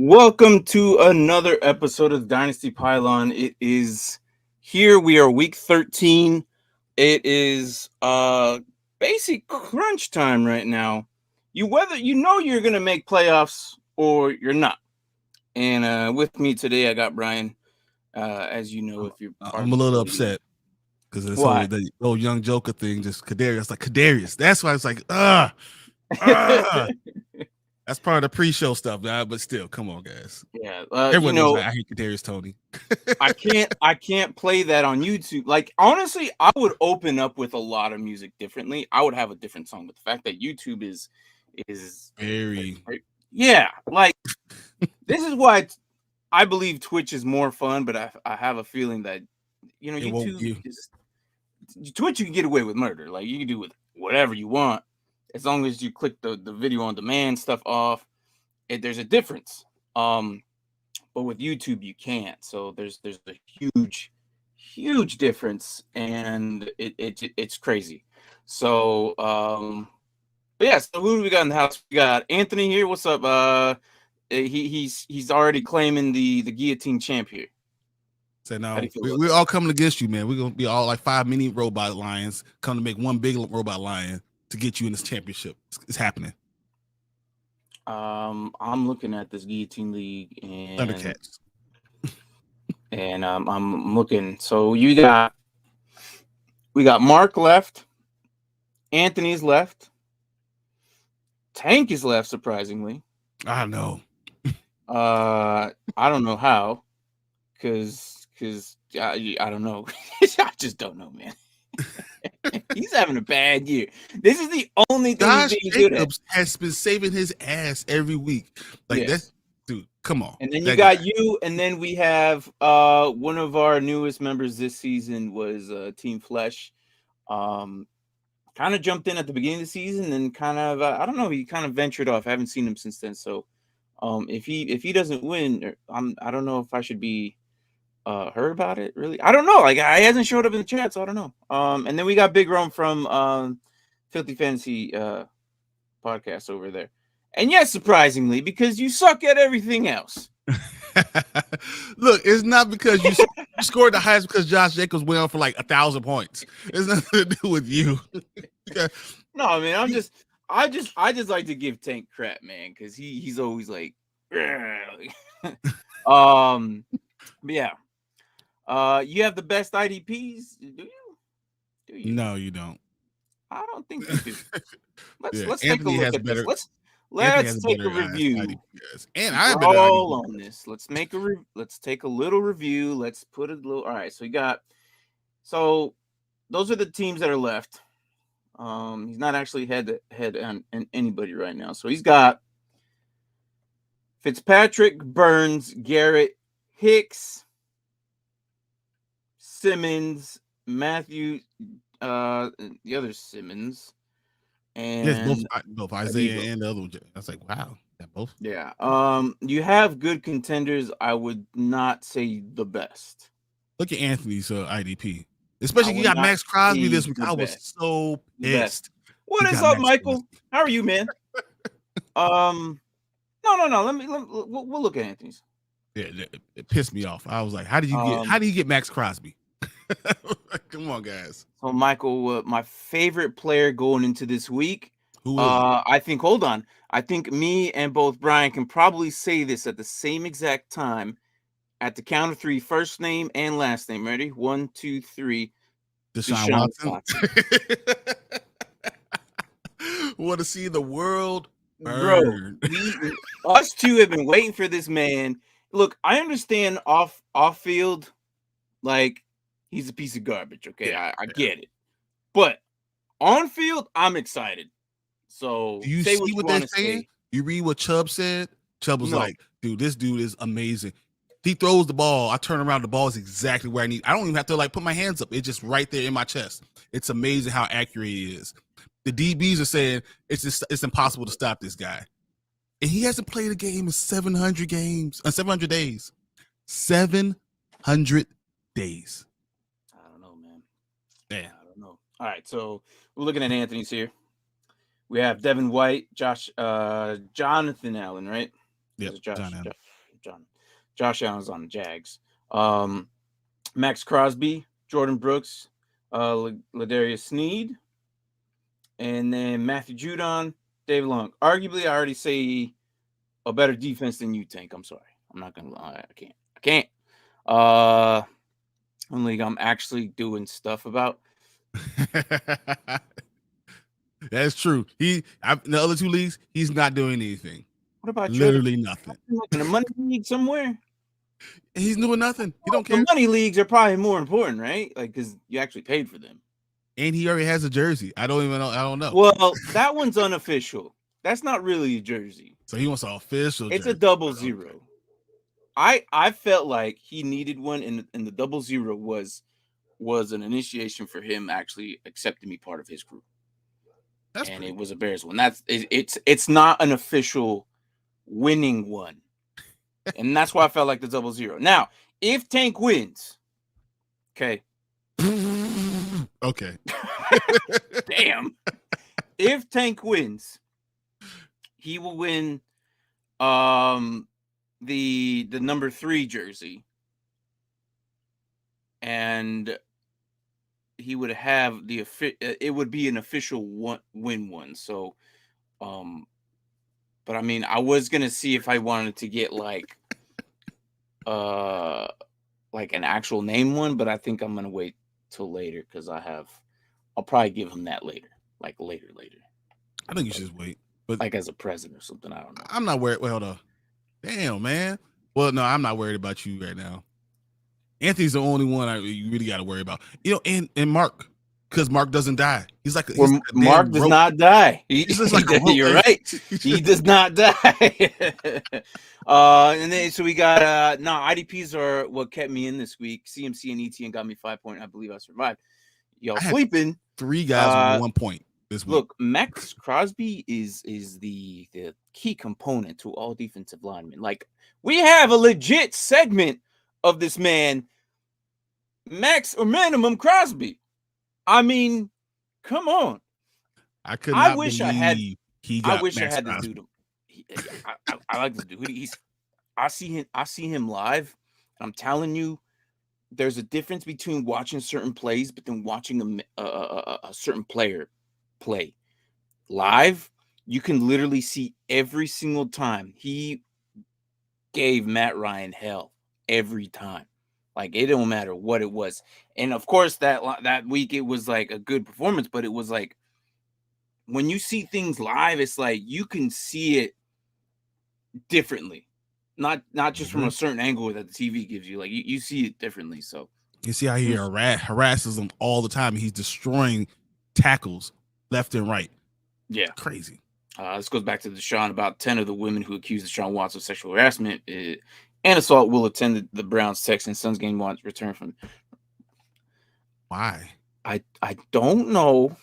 Welcome to another episode of Dynasty Pylon. It is here. We are week 13. It is basic crunch time right now. Whether you know you're gonna make playoffs or you're not. And with me today I got Brian. As you know, if you're part I'm of a this little league. upset because this Why? the old young Joker thing, just Kadarius, like Kadarius. That's why it's like, That's part of the pre-show stuff, but still, come on, guys. Yeah, Everyone knows I hate Kadarius Toney. I can't play that on YouTube. Like, honestly, I would open up with a lot of music differently. I would have a different song, but the fact that YouTube is very, yeah, like this is why I believe Twitch is more fun, but I have a feeling that YouTube is Twitch. You can get away with murder. Like, you can do with whatever you want as long as you click the video on demand stuff off. There's a difference. But with YouTube you can't. So there's a huge difference, and it's crazy. So but yeah, so who do we got in the house? We got Anthony here. What's up? He's already claiming the guillotine champ here. So now we're all coming against you, man. We're gonna be all like 5 mini robot lions come to make one big robot lion to get you in this championship. It's happening. I'm looking at this guillotine league and Thundercats. And I'm looking. So we got Mark left, Anthony's left, Tank is left. Surprisingly, I know. I don't know how, because I don't know. I just don't know, man. He's having a bad year. This is the only thing Josh Jacobs has been saving his ass every week. Like, yes. That's, dude, come on. And then you got you, and then we have one of our newest members this season was Team Flesh. Kind of jumped in at the beginning of the season, and kind of I don't know, he kind of ventured off. I haven't seen him since then. So if he doesn't win, I don't know if I should be heard about it, really. I don't know. Like, he hasn't showed up in the chat, so I don't know. And then we got Big Rome from Filthy Fantasy podcast over there. And yes, surprisingly, because you suck at everything else. Look, it's not because you scored the highest because Josh Jacobs went on for like 1,000 points. It's nothing to do with you. No, I mean, I just like to give Tank crap, man, because he's always like, but yeah. You have the best IDPs, do you? No, you don't. I don't think you do. Let's Anthony take a look at better, this. Let's take a review. And I have all on this. Let's take a little review. Let's put a little. All right, so those are the teams that are left. He's not actually head to head on anybody right now. So he's got Fitzpatrick, Burns, Garrett, Hicks, Simmons, Matthew, the other Simmons, and yes, both Isaiah and the other one. I was like, wow, that both. Yeah. You have good contenders. I would not say the best. Look at Anthony's IDP, especially he got Max Crosby this week. I was so pissed. What is up, Michael? How are you, man? No. We'll look at Anthony's. Yeah, it pissed me off. I was like, how do you get Max Crosby? Come on, guys. So, Michael, my favorite player going into this week. Who is I think. Hold on. I think me and both Brian can probably say this at the same exact time. At the count of 3, first name and last name. Ready? 1, 2, 3. Deshaun Watson. Want to see the world burn. Bro, us two have been waiting for this man. Look, I understand off field, like, he's a piece of garbage. Okay, I get it, but on field, I'm excited. So do you see what they're saying? You read what Chubb said. Chubb was like, "Dude, this dude is amazing. He throws the ball. I turn around, the ball is exactly where I need. I don't even have to like put my hands up. It's just right there in my chest. It's amazing how accurate he is." The DBs are saying it's impossible to stop this guy, and he hasn't played a game in 700 days. 700 days. I don't know, man. Yeah, I don't know. All right, so we're looking at Anthony's here. We have Devin White, Jonathan Allen, right? Yeah, John Allen. Josh Allen's on the Jags. Max Crosby, Jordan Brooks, Ladarius Sneed, and then Matthew Judon, David Long. Arguably, I already say a better defense than you, Tank. I'm sorry. I'm not gonna lie. I can't. One league I'm actually doing stuff about. That's true. In the other 2 leagues, he's not doing anything. What about literally nothing? In a money league somewhere? He's doing nothing. He don't care. The money leagues are probably more important, right? Like, because you actually paid for them. And he already has a jersey. I don't know. Well, that one's unofficial. That's not really a jersey. So he wants an official It's jersey. A double zero. I felt like he needed one, and the double zero was an initiation for him actually accepting me part of his crew. It was a Bears one. It's not an official winning one. And that's why I felt like the double zero. Now, if Tank wins, okay. Okay. Damn. If Tank wins, he will win the number 3 jersey. And he would have it would be an official win one. So but I mean, I was gonna see if I wanted to get like an actual name one, but I think I'm gonna wait till later because I'll probably give him that later. Like later. I think you should just wait. But like as a present or something. I don't know. I'm not worried. Well, hold on. Damn, man. Well, no, I'm not worried about you right now. Anthony's the only one you really got to worry about. And Mark, because Mark doesn't die. He's like Mark does not die. He's like you're right. He does not die. And then so we got IDPs are what kept me in this week. CMC and ETN got me 5 points. I believe I survived. Y'all sleeping. 3 guys with 1 point this week. Look, Max Crosby is the key component to all defensive linemen. Like, we have a legit segment of this man, Max or minimum Crosby. I mean, come on. I wish I had the dude. I like this dude. I see him live, and I'm telling you, there's a difference between watching certain plays, but then watching a certain player play live. You can literally see every single time he gave Matt Ryan hell every time. Like, it don't matter what it was. And of course, that week it was like a good performance, but it was like when you see things live, it's like you can see it differently. Not just from a certain angle that the TV gives you. Like, you see it differently. So you see how he harasses them all the time. He's destroying tackles left and right. Yeah. Crazy. This goes back to Deshaun. About 10 of the women who accused Deshaun Watson of sexual harassment and assault will attend the Browns-Texans Suns game once return from. Why? I don't know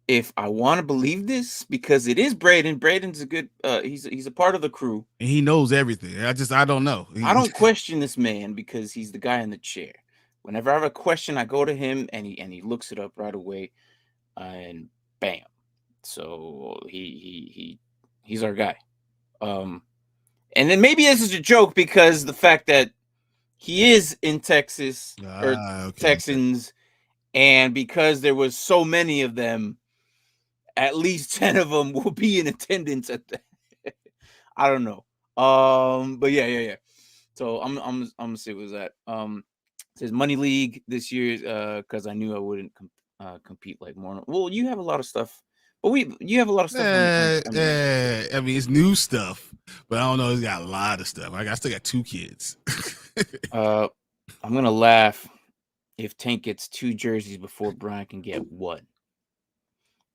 if I want to believe this because it is Braden. Braden's a good. He's a part of the crew. And he knows everything. I don't know. I don't question this man because he's the guy in the chair. Whenever I have a question, I go to him and he looks it up right away, and bam. So he's our guy. And then maybe this is a joke because the fact that he is in Texas or Texans, and because there was so many of them, at least 10 of them will be in attendance at the. I don't know. But yeah. So I'm gonna say what was that. It says Money League this year because I knew I wouldn't compete like more. Well, you have a lot of stuff. But you have a lot of stuff. I mean, it's new stuff, but I don't know. He's got a lot of stuff. I still got 2 kids. I'm gonna laugh if Tank gets 2 jerseys before Brian can get 1.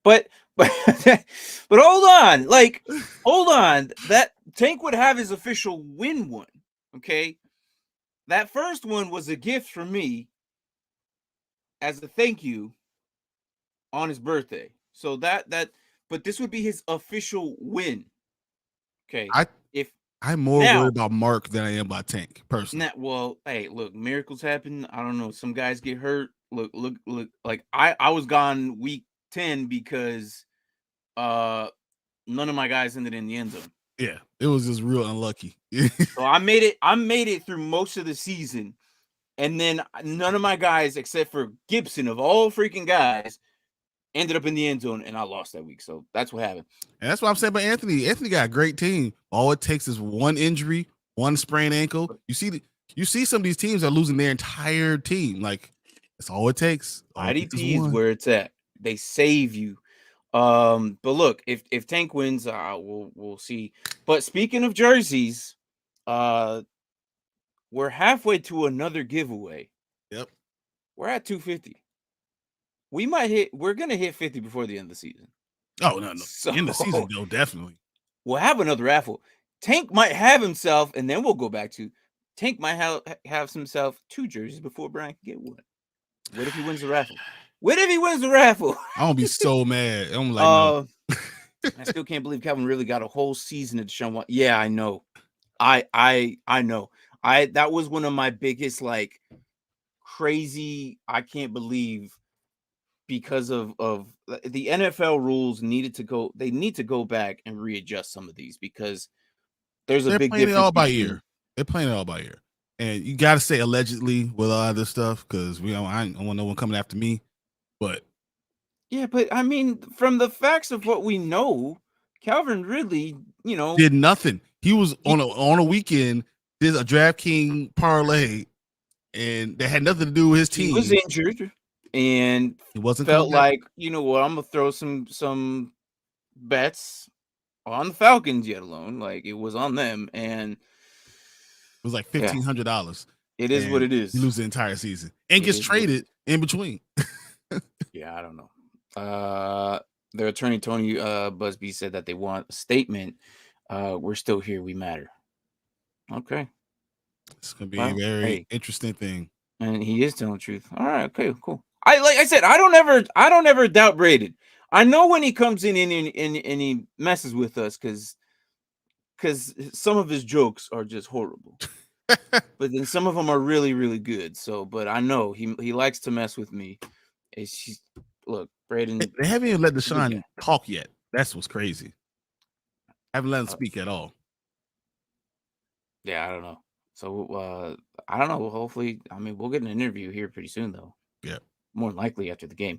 But hold on, that Tank would have his official win one. Okay, that first one was a gift from me as a thank you on his birthday. So but this would be his official win. Okay. I'm more worried about Mark than I am about Tank, personally. Well, hey, look, miracles happen. I don't know. Some guys get hurt. Look. Like I was gone week 10 because none of my guys ended in the end zone. Yeah, it was just real unlucky. So I made it through most of the season, and then none of my guys, except for Gibson of all freaking guys, ended up in the end zone, and I lost that week. So that's what happened. And that's what I'm saying about Anthony. Anthony got a great team. All it takes is one injury, one sprained ankle. You see some of these teams are losing their entire team. Like, that's all it takes. IDP is where it's at. They save you. But look, if Tank wins, we'll see. But speaking of jerseys, we're halfway to another giveaway. Yep. We're at 250. We're gonna hit 50 before the end of the season. Oh, no. So, in the season, though, definitely. We'll have another raffle. Tank might have himself, and then we'll go back to Tank might have himself 2 jerseys before Brian can get one. What if he wins the raffle? What if he wins the raffle? I'm gonna be so mad. I'm like, no. I still can't believe Calvin really got a whole season of Deshaun Watson. Yeah, I know. I know. That was one of my biggest, like, crazy, I can't believe, because of the NFL rules needed to go. They need to go back and readjust some of these, because there's a big difference. It all by ear. They're playing it all by ear. And you got to say allegedly with all other stuff, because I don't want no one coming after me. But yeah, but I mean, from the facts of what we know, Calvin Ridley, did nothing. He was on a weekend, did a DraftKings parlay, and that had nothing to do with his team. He was injured, and he wasn't felt like, you know what, I'm gonna throw some bets on the Falcons, yet alone like it was on them, and it was like $1,500. It is what it is. You lose the entire season and gets traded in between. Yeah, I don't know. Their attorney Tony Busby said that they want a statement. We're still here. We matter. Okay, it's gonna be a very interesting thing. And he is telling the truth. All right. Okay. Cool. Like I said, I don't ever doubt Braden. I know when he comes in and he messes with us, because some of his jokes are just horrible. But then some of them are really, really good. So, but I know he likes to mess with me. Look, Braden. They haven't even let Deshaun talk yet. That's what's crazy. I haven't let him speak at all. Yeah, I don't know. So I don't know. Hopefully, I mean, we'll get an interview here pretty soon, though. Yeah, more than likely after the game.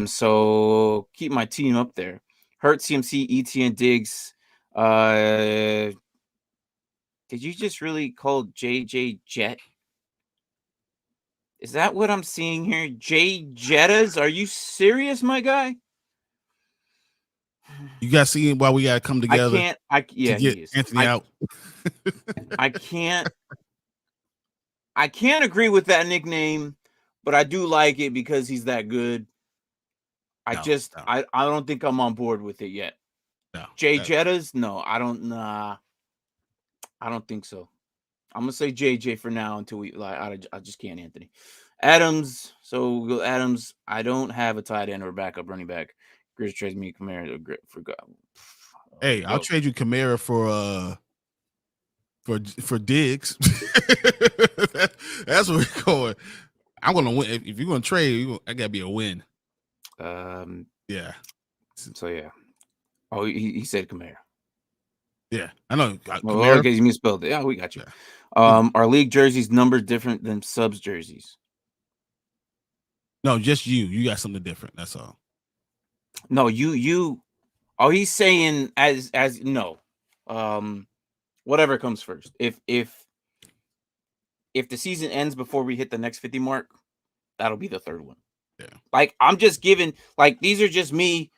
So keep my team up there. Hurt, CMC, ETN, Diggs. Did you just really call JJ Jet? Is that what I'm seeing here? J Jettas? Are you serious, my guy? You guys see why we gotta come together? To get Anthony out. I can't agree with that nickname, but I do like it because he's that good. I don't think I'm on board with it yet. No, Jay Jettas? No, I don't. Nah, I don't think so. I'm gonna say JJ for now until we I just can't. Anthony Adams. So we'll go Adams. I don't have a tight end or backup running back. Grizz trades me Kamara for God. Hey, I'll trade you Kamara for Diggs. That's where we're going. I'm gonna win. If you're gonna trade, I gotta be a win. Yeah. So yeah. Oh, he said Kamara. Yeah, I know. Well, okay, you misspelled it. Yeah, we got you. Yeah. Are league jerseys numbered different than subs jerseys? No, just you. You got something different. That's all. No, you. Oh, he's saying as no. Whatever comes first. If the season ends before we hit the next 50 mark, that'll be the third one. Yeah. Like, I'm just giving, like, these are just me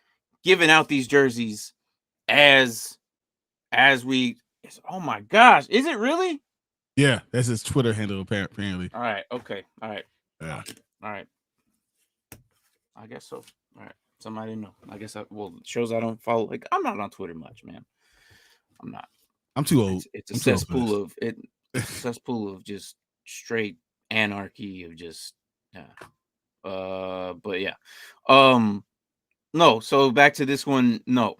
giving out these jerseys as we. Oh my gosh, is it really? Yeah, that's his Twitter handle apparently. All right. Okay. All right. Yeah. All right. I guess so. All right. Somebody didn't know. I guess shows I don't follow. Like, I'm not on Twitter much, man. I'm not. I'm too old. It's a cesspool of it. It's a cesspool of just straight anarchy of just but yeah. No, so back to this one. No.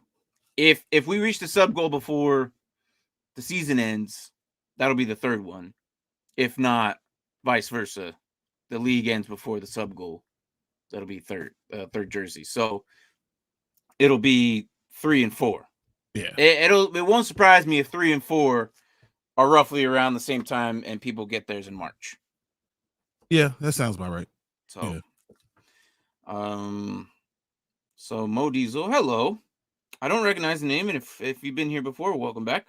If we reach the sub goal before the season ends, that'll be the third one. If not, vice versa. The league ends before the sub goal. That'll be third jersey. So it'll be 3 and 4. Yeah. It won't surprise me if 3 and 4 are roughly around the same time and people get theirs in March. Yeah, that sounds about right. So, so Mo Diesel, hello. I don't recognize the name, and if you've been here before, welcome back.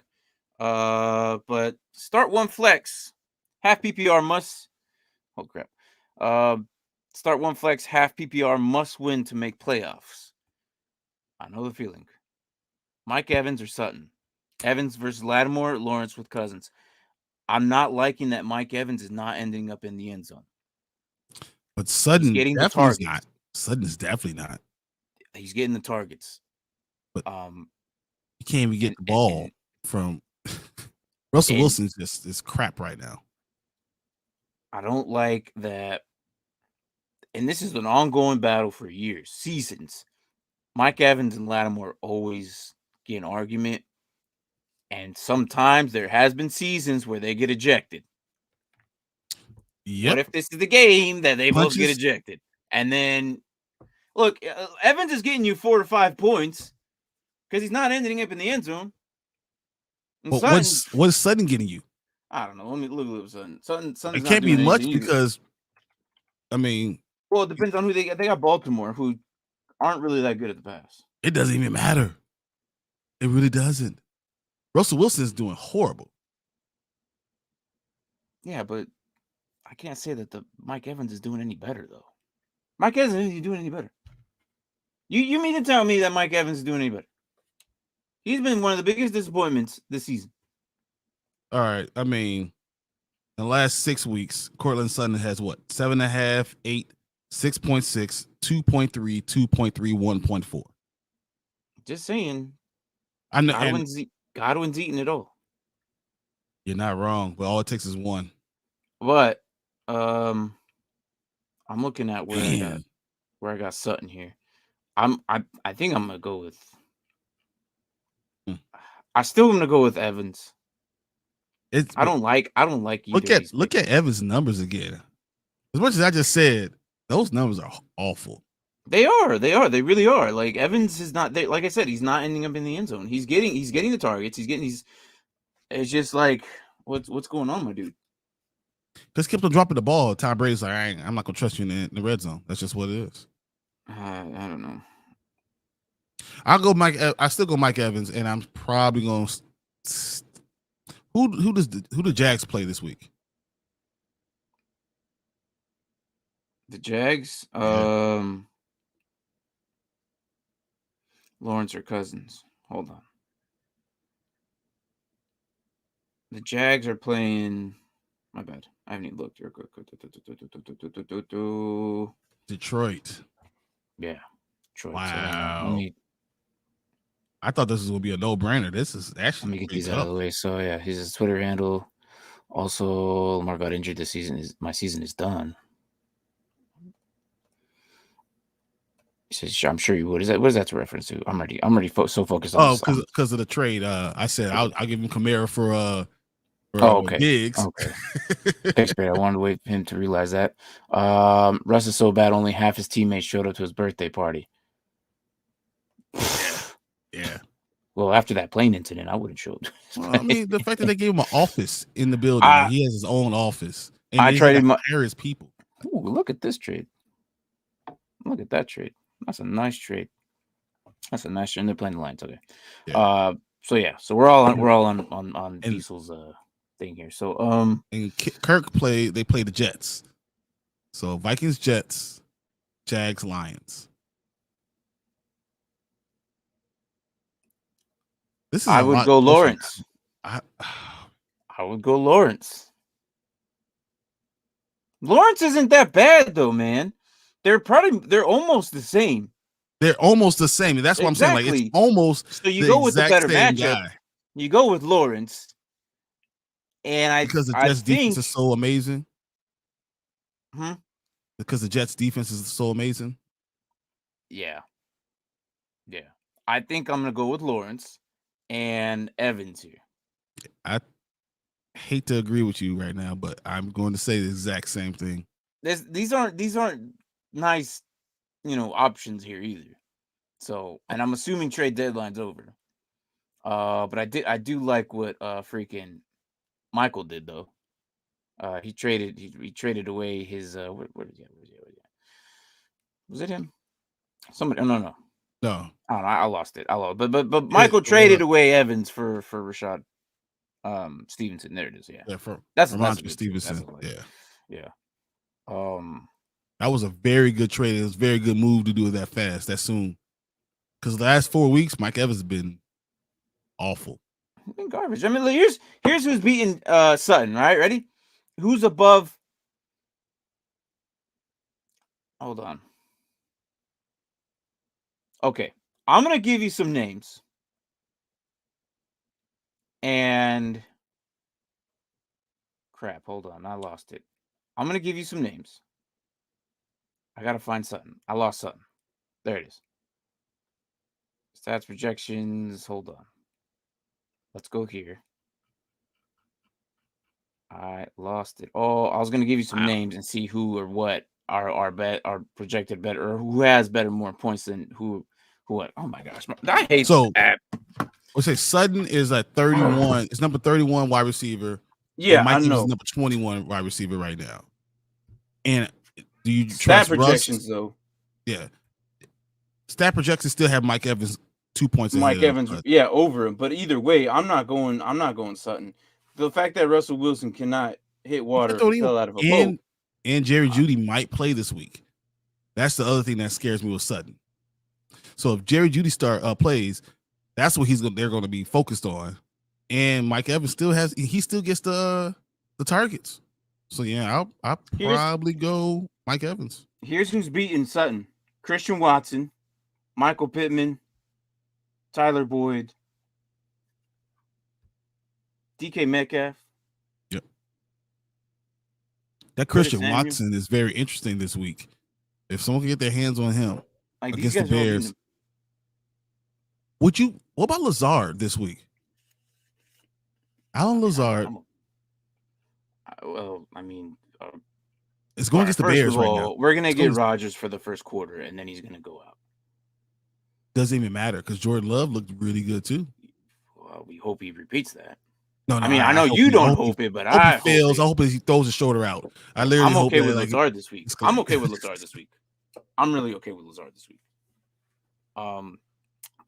But start one flex, half PPR must. Oh crap. Start one flex, half PPR must win to make playoffs. I know the feeling. Mike Evans or Sutton? Evans versus Lattimore, Lawrence with Cousins. I'm not liking that Mike Evans is not ending up in the end zone. But Sutton getting definitely the targets. Is not. Sutton is definitely not. He's getting the targets. But you can't even get the ball from Russell Wilson's just is crap right now. I don't like that. And this is an ongoing battle for years, seasons. Mike Evans and Lattimore always get an argument. And sometimes there has been seasons where they get ejected. Yep. What if this is the game that they both get ejected? And then, look, Evans is getting you 4 to 5 points because he's not ending up in the end zone. But what is Sutton getting you? I don't know. Let me look at Sutton. Sutton's it can't be much because, I mean. Well, it depends on who they got. They got Baltimore, who aren't really that good at the pass. It doesn't even matter. It really doesn't. Russell Wilson is doing horrible. Yeah, but I can't say that the Mike Evans is doing any better, though. Mike Evans isn't doing any better. You mean to tell me that Mike Evans is doing any better? He's been one of the biggest disappointments this season. All right. I mean, in the last 6 weeks, Cortland Sutton has what? 7.5, 8, 6.6, 2.3, 2.3, 1.4. Just saying. I know Godwin's eating it all. You're not wrong, but all it takes is one. But I'm looking at where I got Sutton here. I think I'm gonna go with. I still gonna go with Evans. I don't like either. Look at Evans' numbers again. As much as I just said, those numbers are awful. They are. They really are. Like Evans is not there. Like I said, he's not ending up in the end zone. He's getting the targets. It's just like what's going on, my dude? Just kept on dropping the ball. Tom Brady's like, I'm not gonna trust you in the red zone. That's just what it is. I don't know. I'll go Mike. I still go Mike Evans, and I'm probably going. Who the Jags play this week? The Jags, Lawrence or Cousins. Hold on. The Jags are playing. My bad. I haven't even looked real quick. Detroit. Yeah. Detroit. Wow. So I thought this was going to be a no-brainer. This is actually. Let me get these out of the way. So yeah, his Twitter handle. Also, Lamar got injured this season. My season is done. He says, "I'm sure you would." What is that to reference to? I'm already so focused on. Oh, because of the trade. I said I'll give him Kamara for okay. Diggs. Okay. That's great. I wanted to wait for him to realize that. Russ is so bad, only half his teammates showed up to his birthday party. Yeah. Well, after that plane incident, I wouldn't show up. Well, I mean, the fact that they gave him an office in the building, he has his own office, and I traded my his people. Ooh, look at this trade. Look at that trade. That's a nice trade. That's a nice trade. And they're playing the Lions. Okay. Yeah. So we're all on Diesel's thing here. So and Kirk they play the Jets. So Vikings, Jets, Jags, Lions. I would go Lawrence. I would go Lawrence. Lawrence isn't that bad though, man. They're almost the same. They're almost the same. That's what I'm saying. Like it's almost so you go with the better matchup. Guy. You go with Lawrence. And because the Jets defense is so amazing. Because the Jets defense is so amazing. Yeah. Yeah. I think I'm gonna go with Lawrence and Evans here. I hate to agree with you right now, but I'm going to say the exact same thing. These aren't nice, options here either. So, and I'm assuming trade deadline's over. But I do like what freaking Michael did though. He traded away his where was he? Was it him? Somebody? No. No. I don't know. I lost it. But Michael traded away Evans for Rashad Stevenson. There it is. Yeah. That's Ramondre Stevenson. Yeah. That was a very good trade. It was a very good move to do it that fast, that soon. Because the last 4 weeks, Mike Evans has been awful. Been garbage. I mean, here's who's beating Sutton, right? Ready? Who's above? Hold on. Okay. I'm gonna give you some names. And crap, hold on. I lost it. I'm gonna give you some names. I gotta find Sutton. I lost Sutton. There it is. Stats projections. Hold on. Let's go here. I lost it. Oh, I was gonna give you some names and see who or what are projected better, or who has better more points than who. What? Oh my gosh, I hate so. That. We'll say Sutton is at 31. It's number 31 wide receiver. Yeah, Mike Evans is number 21 wide receiver right now. And do you stat trust projections Russ? though? Yeah, stat projections still have Mike Evans 2 points. Mike Evans, over him. But either way, I'm not going Sutton. The fact that Russell Wilson cannot hit water fell out of a boat. And Jerry Jeudy might play this week. That's the other thing that scares me with Sutton. So if Jerry Jeudy plays, that's what they're going to be focused on. And Mike Evans still gets the targets. So yeah, I'll probably go Mike Evans. Here's who's beating Sutton: Christian Watson, Michael Pittman, Tyler Boyd, DK Metcalf. Yep. That Christian Watson is very interesting this week. If someone can get their hands on him against the Bears. What about Lazard this week? Alan Lazard. Well, I mean, it's going against the Bears right now. We're gonna get Rodgers for the first quarter, and then he's gonna go out. Doesn't even matter because Jordan Love looked really good too. Well, we hope he repeats that. No, I mean, I know you don't hope it, but I hope he fails. I hope he throws his shoulder out. I'm okay with Lazard this week. I'm okay with Lazard this week. I'm really okay with Lazard this week.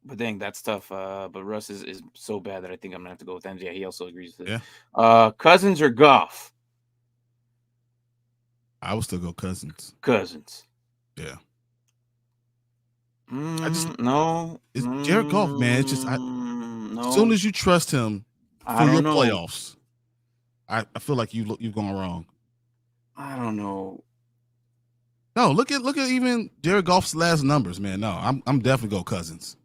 But dang, that's tough. But Russ is so bad that I think I'm gonna have to go with him. Yeah, he also agrees with it. Yeah. Cousins or Goff? I would still go Cousins. Yeah. No. It's Jared Goff, man. It's just no. As soon as you trust him for your playoffs, I feel like you've gone wrong. I don't know. No, look at even Jared Goff's last numbers, man. No, I'm definitely go Cousins.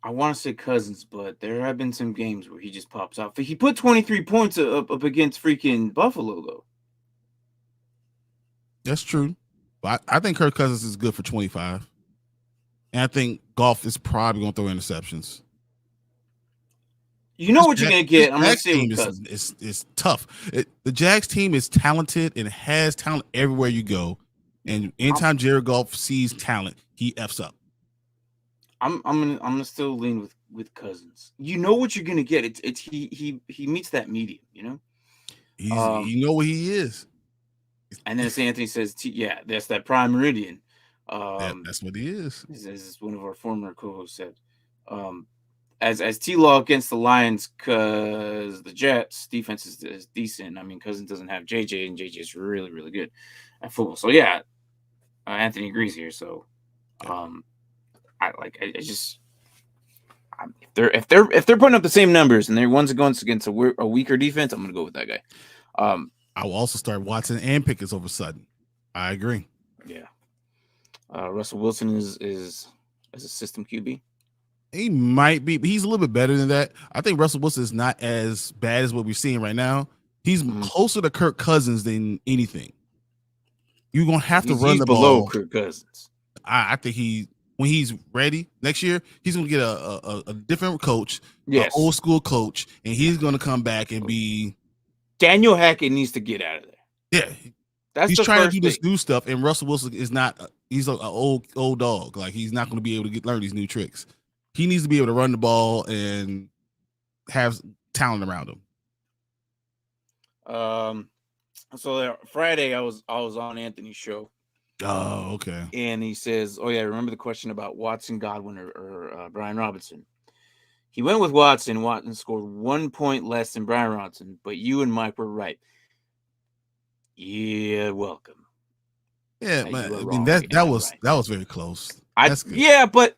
I want to say Cousins, but there have been some games where he just pops out. He put 23 points up against freaking Buffalo, though. That's true. But I think Kirk Cousins is good for 25. And I think Goff is probably going to throw interceptions. You know what you're going to get. I'm going to say it's tough. The Jags team is talented and has talent everywhere you go. And anytime Jared Goff sees talent, he F's up. I'm gonna still lean with Cousins. You know what you're gonna get. It's he meets that medium. You know. You know what he is. And then St. Anthony says, "Yeah, that's that prime meridian." That's what he is. As one of our former co-hosts said, as T-Law against the Lions, because the Jets defense is decent. I mean, Cousins doesn't have JJ, and JJ is really really good at football. So yeah, Anthony agrees here. So. If they're putting up the same numbers and they're one's going against a weaker defense, I'm gonna go with that guy. I will also start Watson and Pickens over Sutton. I agree. Yeah. Russell Wilson is a system QB. He might be, but he's a little bit better than that. I think Russell Wilson is not as bad as what we're seeing right now. He's closer to Kirk Cousins than anything. You're gonna have to run the below ball. Kirk Cousins. I think when he's ready next year, he's going to get a different coach, an old school coach, and he's going to come back and be. Daniel Hackett needs to get out of there. Yeah, he's trying to do this new stuff, and Russell Wilson is not. He's an old dog. Like he's not going to be able to learn these new tricks. He needs to be able to run the ball and have talent around him. So Friday I was on Anthony's show. Oh, okay. And he says, "Oh yeah, remember the question about Watson, Godwin, or Brian Robinson?" He went with Watson. Watson scored 1 point less than Brian Robinson, but you and Mike were right. Yeah, welcome. Yeah, man. I mean that was very close. That's good. Yeah, but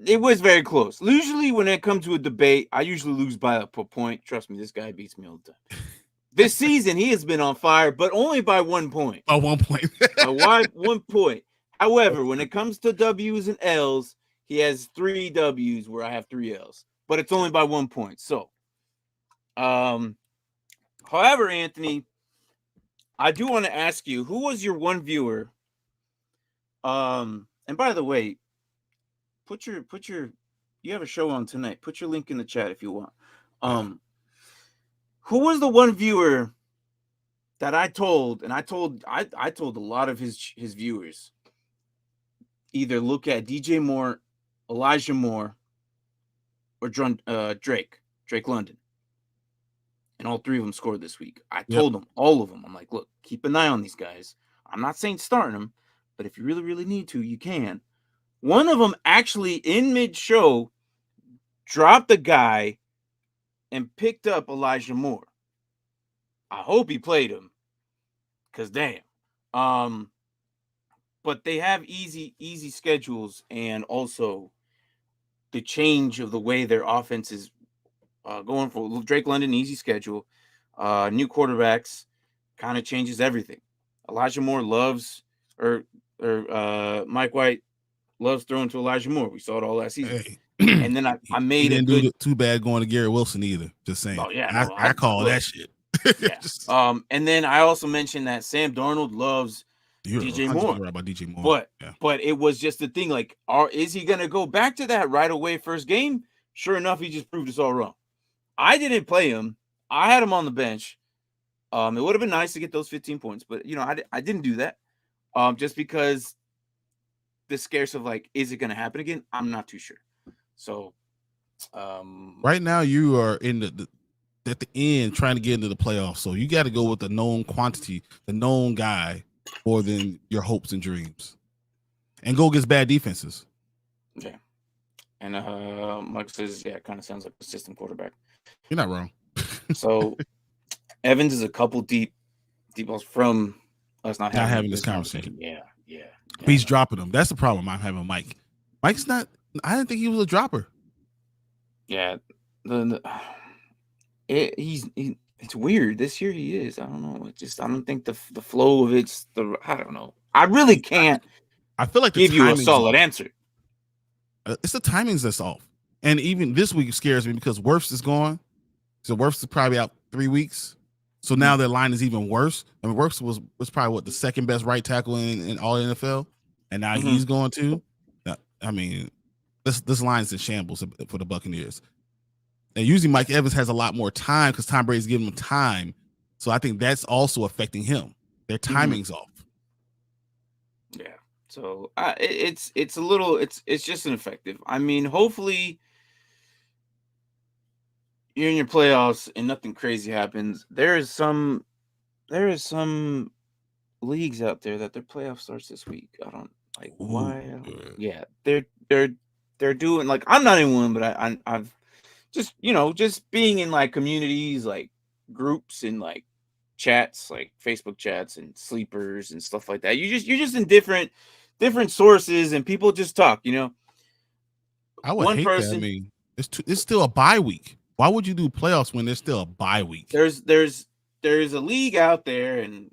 it was very close. Usually, when it comes to a debate, I usually lose by a point. Trust me, this guy beats me all the time. This season, he has been on fire, but only by 1 point. By 1 point. By 1 point. However, when it comes to W's and L's, he has 3 W's where I have 3 L's, but it's only by 1 point. So, however, Anthony, I do want to ask you, who was your one viewer? And by the way, put your you have a show on tonight. Put your link in the chat if you want. Who was the one viewer that I told, and I told a lot of his viewers, either look at DJ Moore, Elijah Moore, or Drake London. And all 3 of them scored this week. I told them, all of them, I'm like, look, keep an eye on these guys. I'm not saying starting them, but if you really, really need to, you can. One of them actually in mid-show dropped the guy and picked up Elijah Moore. I hope he played him, because damn. But they have easy schedules, and also the change of the way their offense is going for. Drake London, easy schedule. New quarterbacks kind of changes everything. Elijah Moore loves, or Mike White loves throwing to Elijah Moore. We saw it all last season. Hey. And then I made it do too bad going to Garrett Wilson either. Just saying. Oh yeah, I call that shit. Yeah. And then I also mentioned that Sam Darnold loves DJ Moore. Right about DJ Moore. But it was just the thing. Like, is he gonna go back to that right away first game? Sure enough, he just proved us all wrong. I didn't play him. I had him on the bench. It would have been nice to get those 15 points, but I didn't do that. Just because the scarce of like, is it gonna happen again? I'm not too sure. So right now you are in the at the end trying to get into the playoffs. So you got to go with the known quantity, the known guy, more than your hopes and dreams. And go against bad defenses. Yeah. And Mike says, yeah, it kind of sounds like a system quarterback. You're not wrong. So Evans is a couple deep balls from us not having this conversation. Yeah. But he's dropping them. That's the problem I'm having with Mike. Mike's not, I didn't think he was a dropper. Yeah. It's weird. This year he is. I don't know. I don't think the flow of it's I don't know. I really can't. I feel like give you a solid answer. It's the timings that's off. And even this week scares me because Wirfs is gone. So Wirfs is probably out 3 weeks. So now their line is even worse. I mean, Wirfs was probably the second best right tackle in all NFL, and now he's going too. I mean, this line's in shambles for the Buccaneers. And usually Mike Evans has a lot more time because Tom Brady's giving him time. So I think that's also affecting him. Their timing's off. Yeah. So it's a little, it's just ineffective. I mean, hopefully you're in your playoffs and nothing crazy happens. There is some leagues out there that their playoff starts this week. I don't like why. Yeah, they're doing, like, I'm not in one, but I've just, just being in like communities, like groups and like chats, like Facebook chats and sleepers and stuff like that. You're just in different sources and people just talk, I would hate that. I mean, it's still a bye week. Why would you do playoffs when there's still a bye week? There's a league out there and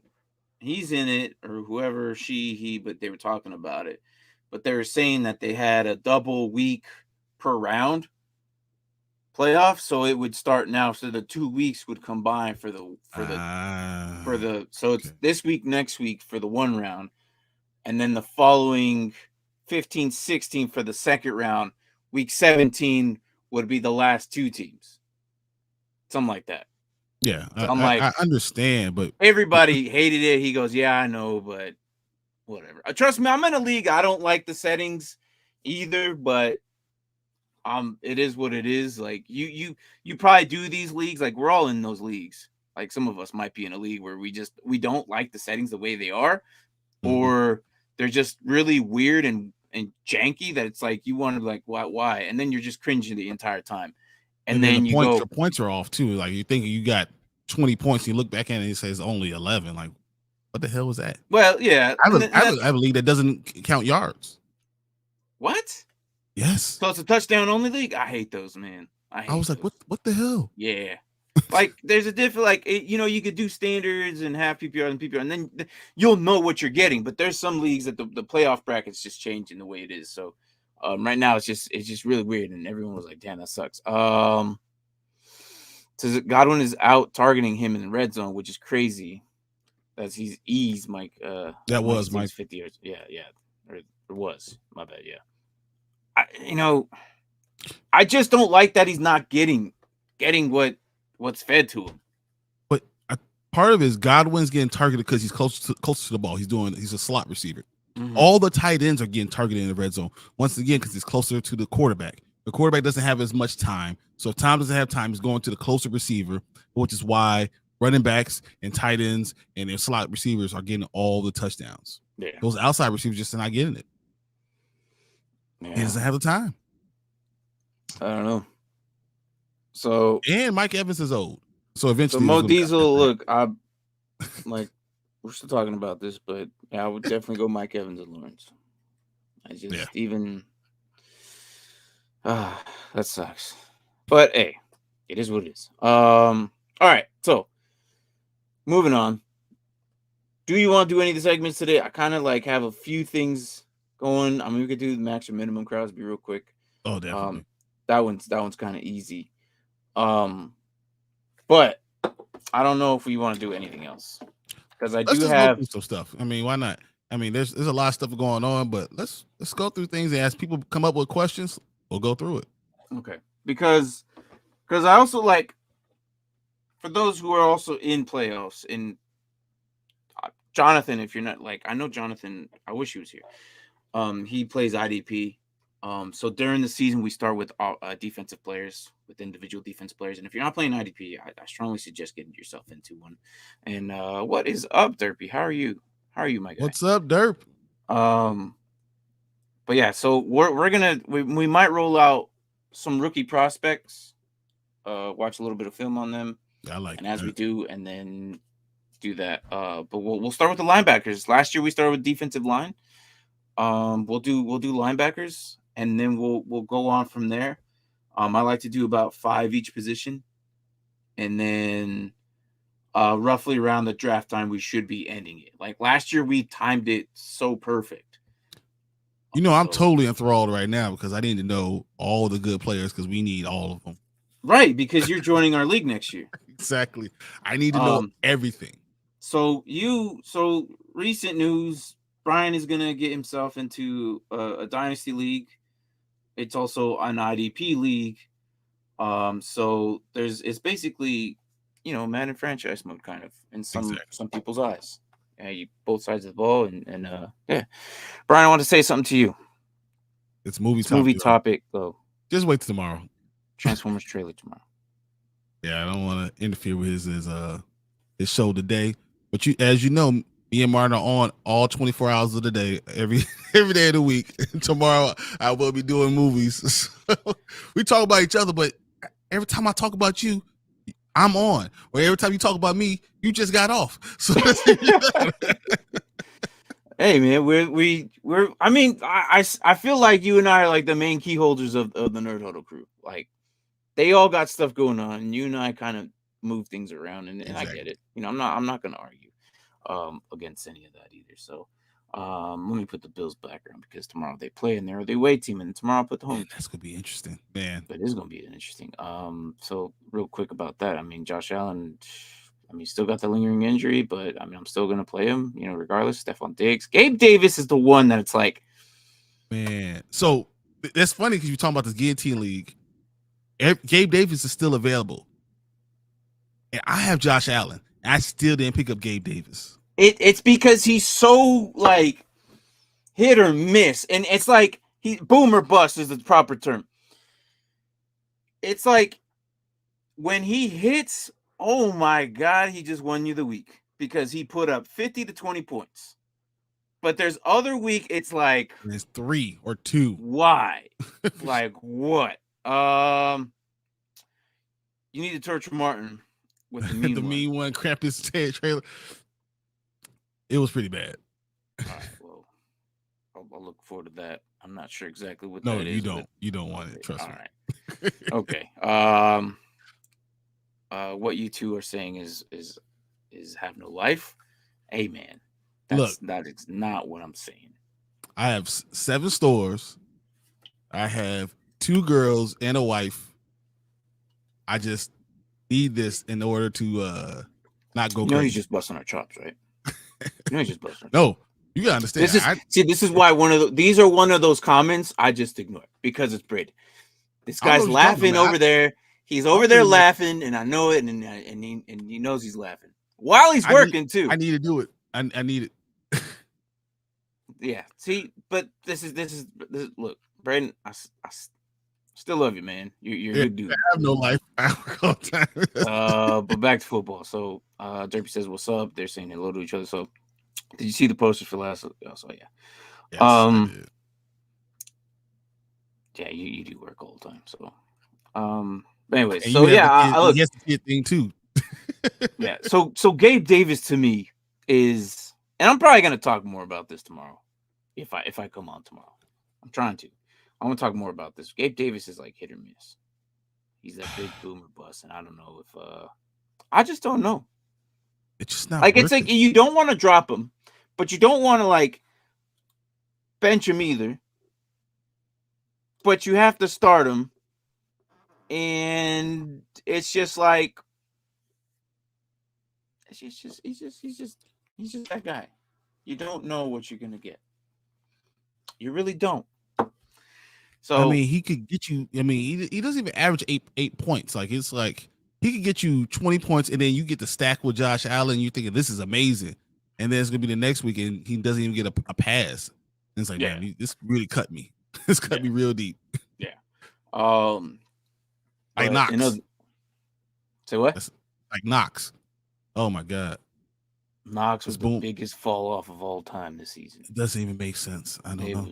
he's in it, or whoever he, but they were talking about it. But they were saying that they had a double week per round playoff, so it would start now. So the 2 weeks would combine so it's this week, next week for the one round, and then the following 15, 16 for the second round. Week 17 would be the last 2 teams, something like that. Yeah, I understand, but everybody hated it. He goes, yeah, I know, but whatever. Trust me, I'm in a league. I don't like the settings either, but It is what it is. Like you probably do these leagues. Like we're all in those leagues. Like some of us might be in a league where we don't like the settings the way they are, or they're just really weird and janky that it's like you want to like why, and then you're just cringing the entire time. And then you your points are off too. Like you think you got 20 points, you look back at it and it says only 11. Like, what the hell was that? Well, yeah, I have a league that doesn't count yards. What? Yes. So it's a touchdown only league. I hate those, man. I was like, what the hell? Yeah. Like there's a different, like you could do standards and half PPR and PPR, and then you'll know what you're getting. But there's some leagues that the playoff brackets just changing the way it is. So right now it's just really weird, and everyone was like, "Damn, that sucks." So Godwin is out targeting him in the red zone, which is crazy. That's he's Mike. That was Mike 50 yards. Yeah, or it was my bad. Yeah, I just don't like that he's not getting what's fed to him. But part of it is Godwin's getting targeted because he's closer to the ball. He's a slot receiver. All the tight ends are getting targeted in the red zone once again because he's closer to the quarterback. The quarterback doesn't have as much time, so if Tom doesn't have time, he's going to the closer receiver, which is why running backs and tight ends and their slot receivers are getting all the touchdowns. Yeah, those outside receivers just not getting it. Yeah. He doesn't have the time. I don't know. So and Mike Evans is old, so eventually. So Mo Diesel, look, I'm like, we're still talking about this, but yeah, I would definitely go Mike Evans and Lawrence. I just even that sucks, but hey, it is what it is. All right, so moving on. Do you want to do any of the segments today? I kind of like have a few things going. I mean, we could do the max or minimum crowds, be real quick. Oh, definitely. That one's kind of easy. But I don't know if we want to do anything else because I do have some stuff. I mean, why not? I mean, there's a lot of stuff going on, but let's go through things and as people come up with questions, we'll go through it. Okay, because I also like for those who are also in playoffs in Jonathan. If you're not like, I know Jonathan. I wish he was here. He plays IDP. So during the season, we start with defensive players, with individual defense players. And if you're not playing IDP, I strongly suggest getting yourself into one. And what is up, Derpy? How are you? How are you, my guy? What's up, Derp? But yeah, so we might roll out some rookie prospects, watch a little bit of film on them. I like and as we do, and then do that. But we'll start with the linebackers. Last year we started with defensive line. We'll do linebackers. And then we'll go on from there. I like to do about 5 each position, and then roughly around the draft time we should be ending it. Like last year, we timed it so perfect. I'm totally enthralled right now because I need to know all the good players because we need all of them. Right, because you're joining our league next year. Exactly. I need to know everything. So recent news: Brian is gonna get himself into a Dynasty league. It's also an IDP league. So it's basically, Madden franchise mode kind of in some people's eyes. You both sides of the ball and yeah. Brian, I want to say something to you. It's movie topic though. Just wait till tomorrow. Transformers trailer tomorrow. Yeah, I don't want to interfere with his show today. But as you know, me and Martin are on all 24 hours of the day, every day of the week. Tomorrow, I will be doing movies. We talk about each other, but every time I talk about you, I'm on. Or every time you talk about me, you just got off. So, hey man, we're. I mean, I feel like you and I are like the main key holders of the Nerd Huddle crew. Like, they all got stuff going on, and you and I kind of move things around, and I get it. I'm not gonna argue against any of that either. So let me put the Bills background because tomorrow they play and they're the away team, and tomorrow I'll put the home team. That's gonna be interesting, man. But it is gonna be interesting. So real quick about that, I mean, Josh Allen, still got the lingering injury, but I'm still gonna play him, regardless. Stephon Diggs, Gabe Davis is the one that it's like, man. So that's funny because you're talking about this guillotine league. Gabe Davis is still available, and I have Josh Allen. I still didn't pick up Gabe Davis. It's because he's so like hit or miss, and it's like he boom or bust is the proper term. it's like when he hits, oh my God, he just won you the week because he put up 50 to 20 points. But there's other week, it's like there's 3 or 2. Why? Like what? You need to torture Martin with the mean the one. mean one, Krampus trailer. It was pretty bad. All right, well, I'll look forward to that. I'm not sure exactly what that is. No, you don't. You don't want it. Trust me. All right. Okay. What you two are saying is have no life. Hey, man, that is not what I'm saying. I have 7 stores. I have 2 girls and a wife. I just need this in order to not go crazy. He's just busting our chops, right? He's just busting. No, you gotta understand. This is why these are one of those comments I just ignore because it's Brit. This guy's laughing over there. He's over there laughing, and I know it, and he knows he's laughing while he's working too. I need to do it. I need it. Yeah. See, but this is look, Braden. I still love you, man. You're a good dude. I have no life. But back to football. So Derpy says, "What's up?" They're saying hello to each other. So did you see the posters for last? Oh, so yeah. Yes, I did. Yeah, you do work all the time. So anyways, so yeah, I look. He has to see a thing too. Yeah. So Gabe Davis to me is, and I'm probably gonna talk more about this tomorrow, if I come on tomorrow. I'm trying to. I want to talk more about this. Gabe Davis is like hit or miss. He's that big boomer bust, and I don't know if I just don't know. It's just not like working. It's like you don't want to drop him, but you don't want to like bench him either. But you have to start him, and it's just like he's just that guy. You don't know what you're gonna get. You really don't. So I mean, he could get you. I mean, he doesn't even average eight points. Like it's like he could get you 20 points, and then you get to stack with Josh Allen. You're thinking this is amazing, and then it's gonna be the next week, and he doesn't even get a pass. And it's like, man, this really cut me. This cut me real deep. Yeah. Like Knox. Say what? Like Knox. Oh my God. Knox was the biggest fall off of all time this season. It doesn't even make sense. I don't know.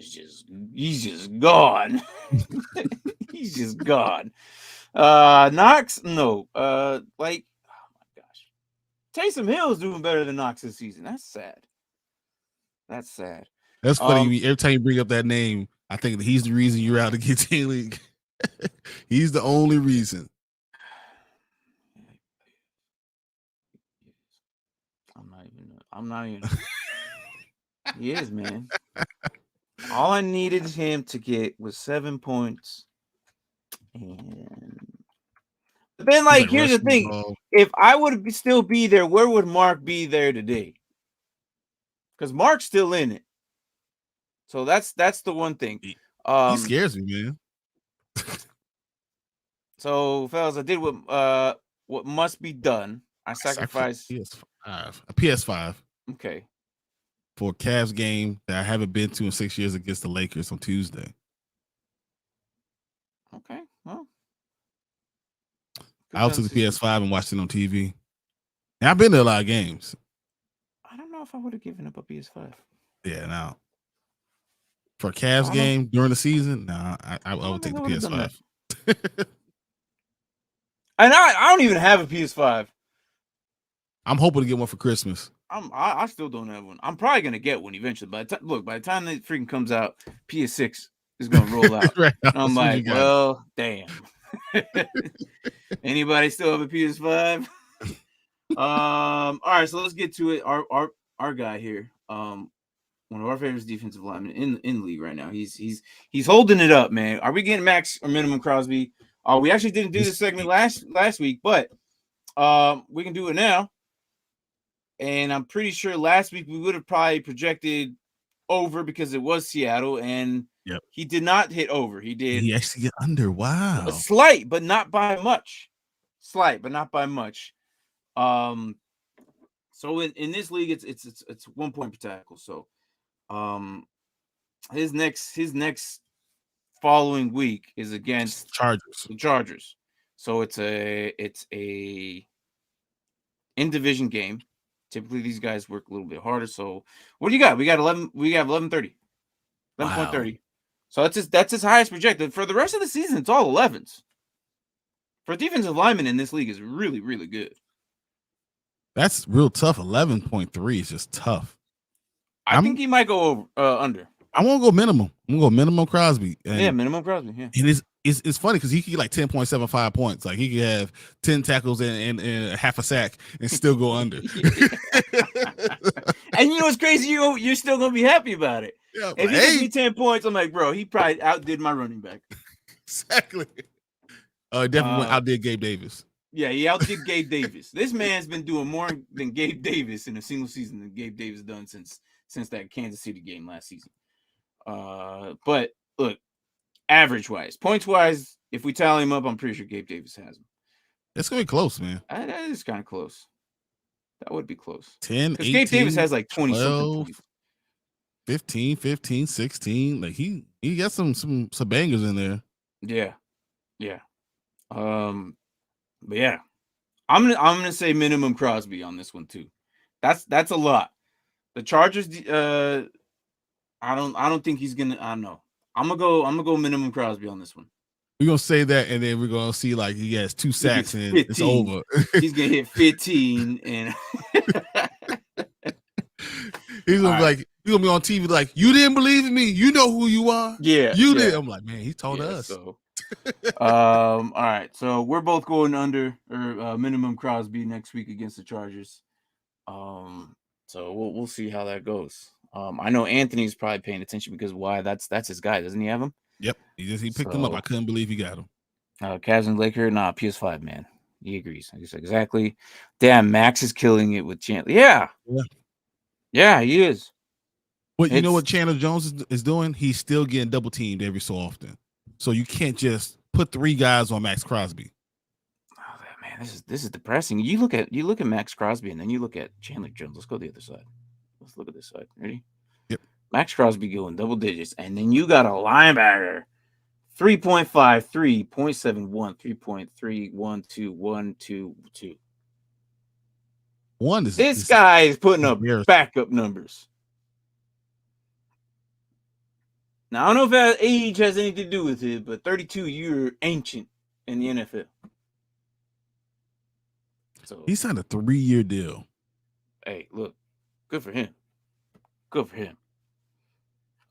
He's just gone. He's just gone. Knox, no. Like, oh my gosh. Taysom Hill's doing better than Knox this season. That's sad. That's funny. Every time you bring up that name, I think that he's the reason you're out to get T-League. He's the only reason. I'm not even. He is, man. All I needed him to get was 7 points. But then, like here's the thing. Ball. If I would still be there, where would Mark be there today? Because Mark's still in it. So that's the one thing. He scares me, man. So, fellas, I did what must be done. I sacrificed a PS5. Okay. For a Cavs game that I haven't been to in 6 years against the Lakers on Tuesday. Okay. Well. I also took the PS5 and watched it on TV. And I've been to a lot of games. I don't know if I would have given up a PS5. Yeah, no. For a Cavs game during the season, I would take the PS5. And I don't even have a PS5. I'm hoping to get one for Christmas. I still don't have one. I'm probably gonna get one eventually. By the time it freaking comes out, PS6 is gonna roll out. Right, I'm like, well, damn. Anybody still have a PS5? All right, so let's get to it. Our guy here, one of our favorite defensive linemen in the league right now. He's holding it up, man. Are we getting max or minimum Crosby? We actually didn't do this segment last week, but we can do it now. And I'm pretty sure last week we would have probably projected over because it was Seattle, and he did not hit over. He actually get under. Wow. A slight, but not by much. Slight, but not by much. So in this league, it's 1 point per tackle. So his next following week is against the Chargers. So it's a in division game. Typically, these guys work a little bit harder. So, what do you got? We got 11. We have 11.30. 11.30. Wow. So that's his highest projected for the rest of the season. It's all 11s. For defensive linemen in this league is really, really good. That's real tough. 11.3 is just tough. I think he might go under. I won't go minimum. I'm gonna go minimum Crosby. And, minimum Crosby. Yeah, and it's funny because he could get like 10.75 points. Like he could have 10 tackles and half a sack and still go under. And you know what's crazy? You're still gonna be happy about it. Yeah, if he gives me 10 points, I'm like, bro, he probably outdid my running back. Exactly. Definitely outdid Gabe Davis. Yeah, he outdid Gabe Davis. This man's been doing more than Gabe Davis in a single season than Gabe Davis done since that Kansas City game last season. But look, average wise, points wise, if we tally him up, I'm pretty sure Gabe Davis has him. It's gonna be close, man. That is kind of close. That would be close. 10, 18, Gabe Davis has like 20 12, something points. 15, 16. Like he got some bangers in there. Yeah. But yeah, I'm gonna say minimum Crosby on this one too. That's a lot. The Chargers, I don't think he's gonna. I don't know. I'm gonna go minimum Crosby on this one. We're gonna say that, and then we're gonna see like he has 2 sacks and 15. It's over. He's gonna hit 15, and he's gonna be like, he's gonna be on TV like, you didn't believe in me. You know who you are. Yeah, you did. I'm like, man, he told us. So. All right, so we're both going under or minimum Crosby next week against the Chargers. So we'll see how that goes. I know Anthony's probably paying attention because why? That's his guy, doesn't he have him? Yep, he picked him up. I couldn't believe he got him. Cavs and Laker, PS5 man. He agrees. I guess exactly. Damn, Max is killing it with Chandler. Yeah, he is. But you know what Chandler Jones is doing? He's still getting double teamed every so often. So you can't just put 3 guys on Max Crosby. Oh man, this is depressing. You look at Max Crosby and then you look at Chandler Jones. Let's go to the other side. Let's look at this side. Ready? Yep. Max Crosby going double digits, and then you got a linebacker 3.5, 3.71, 3.3, 1, 2, 1, 2, 2. This guy is putting up backup numbers. Now, I don't know if that age has anything to do with it, but 32, you're ancient in the NFL. So he signed a 3-year deal. Hey, look, good for him. Good for him.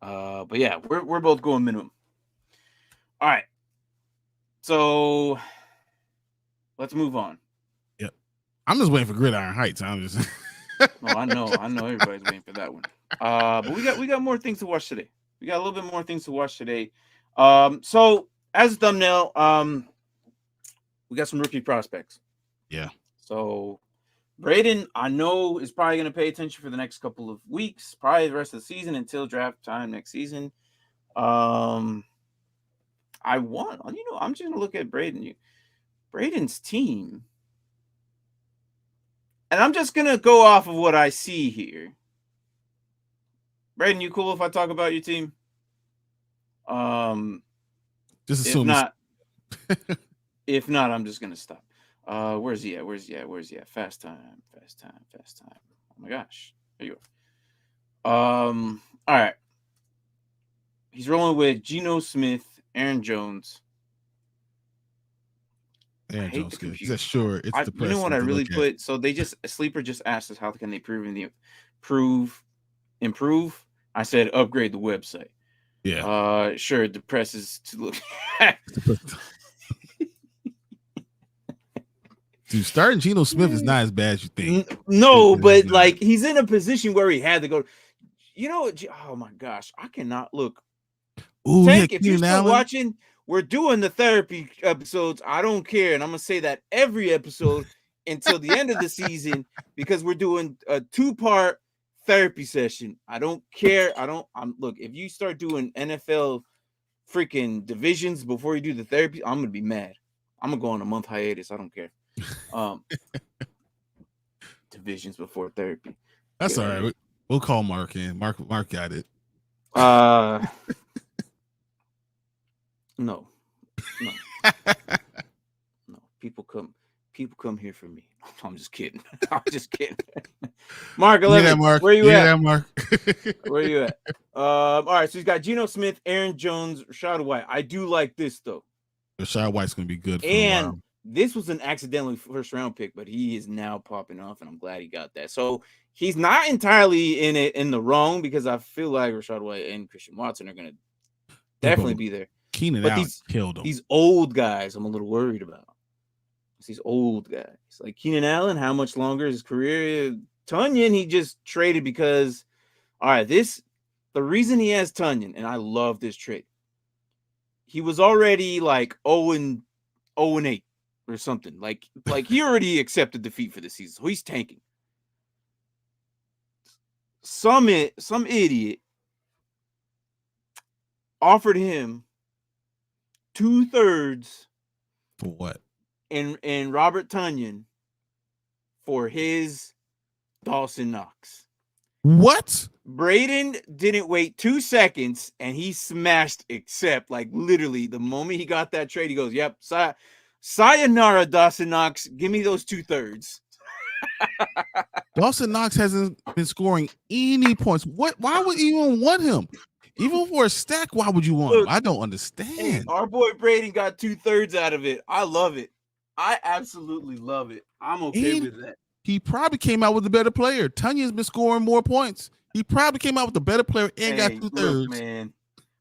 But yeah, we're both going minimum. All right. So let's move on. Yep. I'm just waiting for Gridiron Heights. I'm just I know everybody's waiting for that one. But we got more things to watch today. We got a little bit more things to watch today. So as a thumbnail, we got some rookie prospects. Yeah. So Braden, I know, is probably going to pay attention for the next couple of weeks, probably the rest of the season until draft time next season. I'm just going to look at Braden's team. And I'm just going to go off of what I see here. Braden, you cool if I talk about your team? Just assume. If not, I'm just gonna stop. Where's he at? Fast time. Oh my gosh. There you go. All right. He's rolling with Geno Smith, Aaron Jones. Aaron Jones good. That's sure. It's depressing. You know what I really put? So Sleeper just asked us how can they improve. I said upgrade the website. Yeah. Sure, it depresses to look at. Dude, starting Geno Smith is not as bad as you think. No, but like he's in a position where he had to go. You know, oh my gosh, I cannot look. Ooh, Tank, if you're still watching, we're doing the therapy episodes. I don't care, and I'm gonna say that every episode until the end of the season because we're doing a 2-part therapy session. I don't care. Look, if you start doing NFL freaking divisions before you do the therapy, I'm gonna be mad. I'm gonna go on a month hiatus. I don't care. Divisions before therapy. That's all right. We'll call Mark in. Mark got it. No. People come here for me. I'm just kidding. I'm just kidding. Mark 11. Yeah, Mark. Where you at? Yeah, Mark. Where you at? All right, so he's got Geno Smith, Aaron Jones, Rashad White. I do like this though. Rashad White's gonna be good for a while. This was an accidentally first round pick, but he is now popping off, and I'm glad he got that. So he's not entirely in the wrong, because I feel like Rashad White and Christian Watson are gonna definitely be there. Keenan Allen killed him. These old guys, I'm a little worried about. These old guys like Keenan Allen. How much longer is his career? Tunyon, he just traded because, all right, the reason he has Tunyon, and I love this trade. He was already like 0-8 or something. Like he already accepted defeat for the season, so he's tanking. Some idiot offered him 2/3 for what? And Robert Tunyon for his Dawson Knox. What? Braden didn't wait 2 seconds and he smashed accept. Like literally, the moment he got that trade, he goes, "Yep, sayonara, Dawson Knox. Give me those 2/3." Dawson Knox hasn't been scoring any points. What? Why would you even want him? Even for a stack, why would you want him? I don't understand. Hey, our boy Braden got 2/3 out of it. I love it. I absolutely love it. I'm okay with that. He probably came out with a better player. Tunyon's been scoring more points. He probably came out with a better player and got 2/3.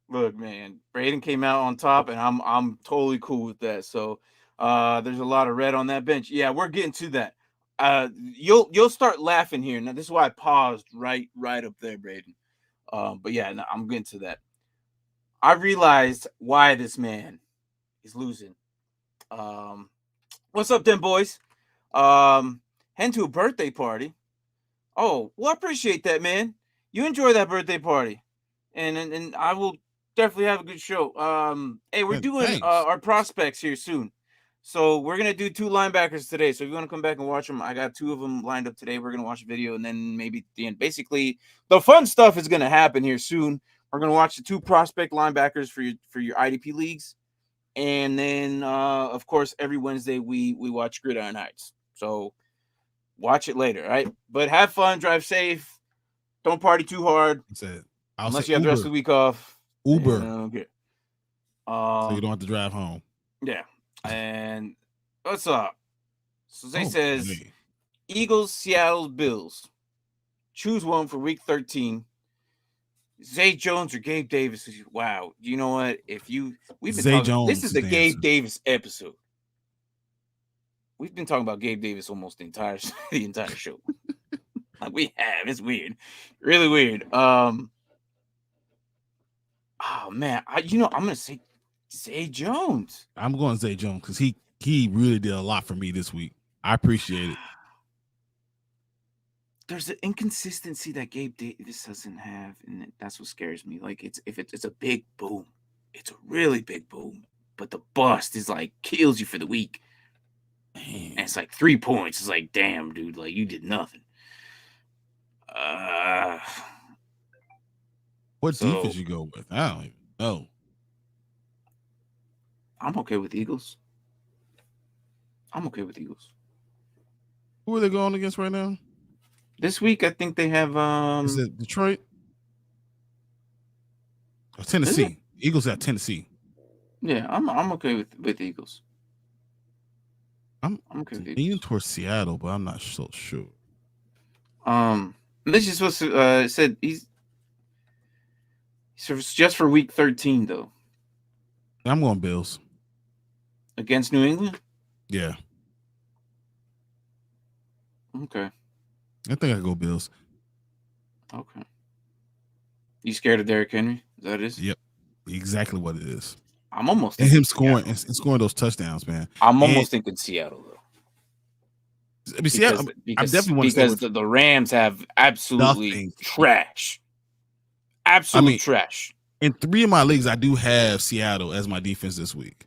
Look, man. Braden came out on top, and I'm totally cool with that. So there's a lot of red on that bench. Yeah, we're getting to that. You'll start laughing here. Now, this is why I paused right up there, Braden. But yeah, no, I'm getting to that. I realized why this man is losing. What's up, then, boys? Heading to a birthday party. Oh, well, I appreciate that, man. You enjoy that birthday party, and I will definitely have a good show. Hey, we're doing our prospects here soon, so we're gonna do 2 linebackers today. So if you want to come back and watch them, I got 2 of them lined up today. We're gonna watch a video, and then maybe at the end, basically, the fun stuff is gonna happen here soon. We're gonna watch the 2 prospect linebackers for your IDP leagues. And then, of course, every Wednesday we watch Gridiron Heights. So watch it later, all right? But have fun, drive safe, don't party too hard. Unless you have the rest of the week off. Uber. Okay. So you don't have to drive home. Yeah. And what's up? So Zay says, Eagles, Seattle, Bills. Choose one for week 13. Zay Jones or Gabe Davis? Wow. You know what? We've been talking, Jones, this is the Gabe Davis episode. We've been talking about Gabe Davis almost the entire show. Like we have. It's weird. Really weird. Oh man. I'm gonna say Zay Jones. I'm going Zay Jones because he really did a lot for me this week. I appreciate it. There's an inconsistency that Gabe Davis doesn't have, and that's what scares me. Like it's a big boom, it's a really big boom, but the bust is like kills you for the week. Man. And it's like 3 points. It's like, damn, dude, like you did nothing. What defense you go with? I don't even know. I'm okay with Eagles. Who are they going against right now? This week, I think they have. Is it Detroit or Tennessee? Eagles at Tennessee. Yeah, I'm okay with Eagles. I'm okay with leaning towards Seattle, but I'm not so sure. This is supposed to said he's just for week 13 though. I'm going Bills against New England. Yeah. Okay. I think I go Bills. Okay. You scared of Derrick Henry? Is that it is? Yep. Exactly what it is. I'm almost and him scoring and scoring those touchdowns, man. I'm almost thinking Seattle though. I mean, Seattle. I definitely want to because the Rams have absolutely trash. Absolute trash. In 3 of my leagues, I do have Seattle as my defense this week.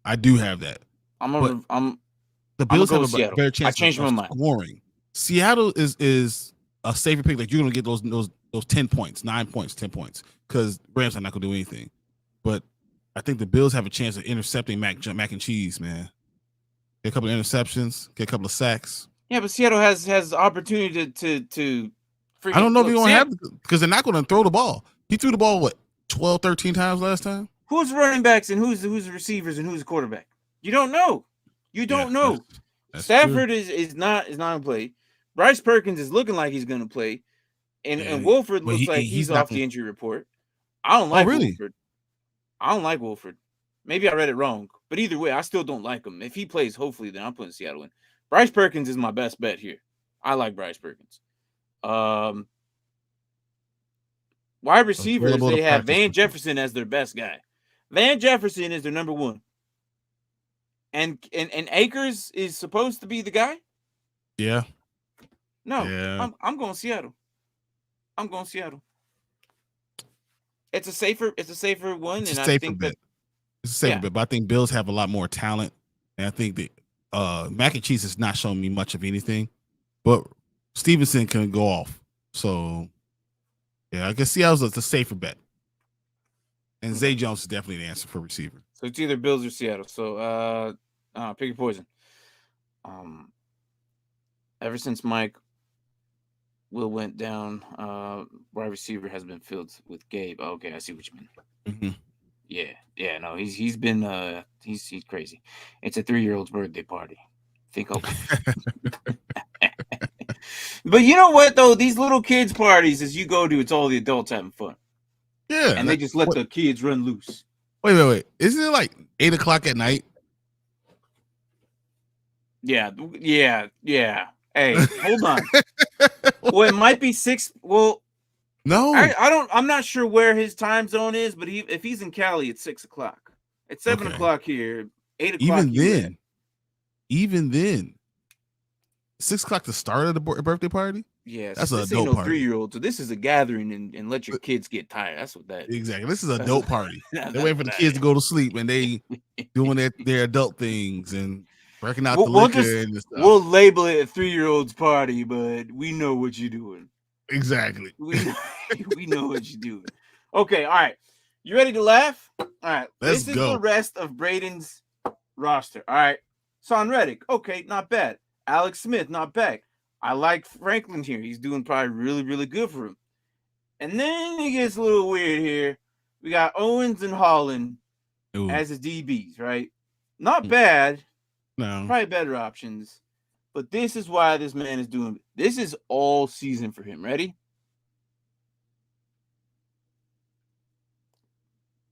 I do have that. The Bills have a better chance of scoring. Seattle is a safer pick. Like you're gonna get those 10 points, 9 points, 10 points, because Rams are not gonna do anything. But I think the Bills have a chance of intercepting mac and cheese, man. Get a couple of interceptions, get a couple of sacks. Yeah, but Seattle has the opportunity to freaking. I don't know if they're going to have, because they're not going to throw the ball. He threw the ball, what, 12, 13 times last time? Who's running backs and who's the receivers and who's the quarterback? You don't know. You don't know. That's Stafford true. is not in play. Bryce Perkins is looking like he's going to play. And Wolford looks like he's off the injury report. I don't like Wolford. I don't like Wolford. Maybe I read it wrong. But either way, I still don't like him. If he plays, hopefully, then I'm putting Seattle in. Bryce Perkins is my best bet here. I like Bryce Perkins. Wide receivers, they have Van Jefferson as their best guy. Van Jefferson is their number one. And Akers is supposed to be the guy? Yeah. No, yeah. I'm going Seattle. I'm going Seattle. It's a safer one, it's a safer bet. It's a safer bet, but I think Bills have a lot more talent, and I think that mac and cheese has not shown me much of anything, but Stevenson can go off. So, yeah, I guess Seattle's a safer bet, and Zay Jones is definitely the answer for receiver. So it's either Bills or Seattle. So, pick your poison. Ever since Will went down, wide receiver has been filled with Gabe. Oh, okay, I see what you mean. Mm-hmm. Yeah, no, he's been he's crazy. It's a 3-year-old's birthday party. Think okay. But you know what though? These little kids parties, as you go to, it's all the adults having fun. Yeah, and they just let the kids run loose. Wait! Isn't it like 8:00 at night? Yeah. Hey, hold on. Well, it might be 6. Well, no, I'm not sure where his time zone is, but if he's in Cali, it's 6:00. It's 7:00 here. 8:00. Even then, 6:00 the start of the birthday party. Yeah, that's an adult party. 3-year-old. So this is a gathering and let your kids get tired. That's what that is. Exactly. This is an adult party. They're waiting for the kids to go to sleep and they doing their adult things and breaking out the liquor and stuff. We'll label it a 3-year-old's party, but we know what you're doing. Exactly. We know what you're doing. Okay, all right. You ready to laugh? All right. Let's go. This is the rest of Braden's roster. All right. Son Reddick. Okay, not bad. Alex Smith, not bad. I like Franklin here. He's doing probably really, really good for him. And then it gets a little weird here. We got Owens and Holland as his DBs, right? Not bad. No. Probably better options. But this is why this man is doing it. This is all season for him. Ready?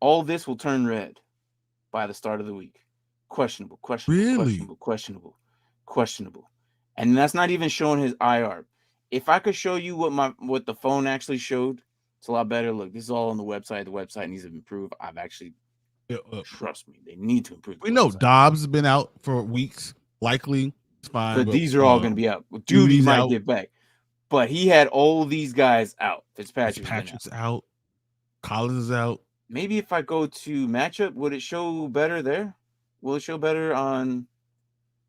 All this will turn red by the start of the week. Questionable. Really? Questionable. And that's not even showing his IR. If I could show you what the phone actually showed, it's a lot better. Look, this is all on the website. The website needs to improve. I've actually trust me, they need to improve. We know Dobbs has been out for weeks. Likely, it's fine. But these are all going to be out. Judy might get back, but he had all these guys out. Fitzpatrick's out. Collins is out. Maybe if I go to matchup, would it show better there? Will it show better on?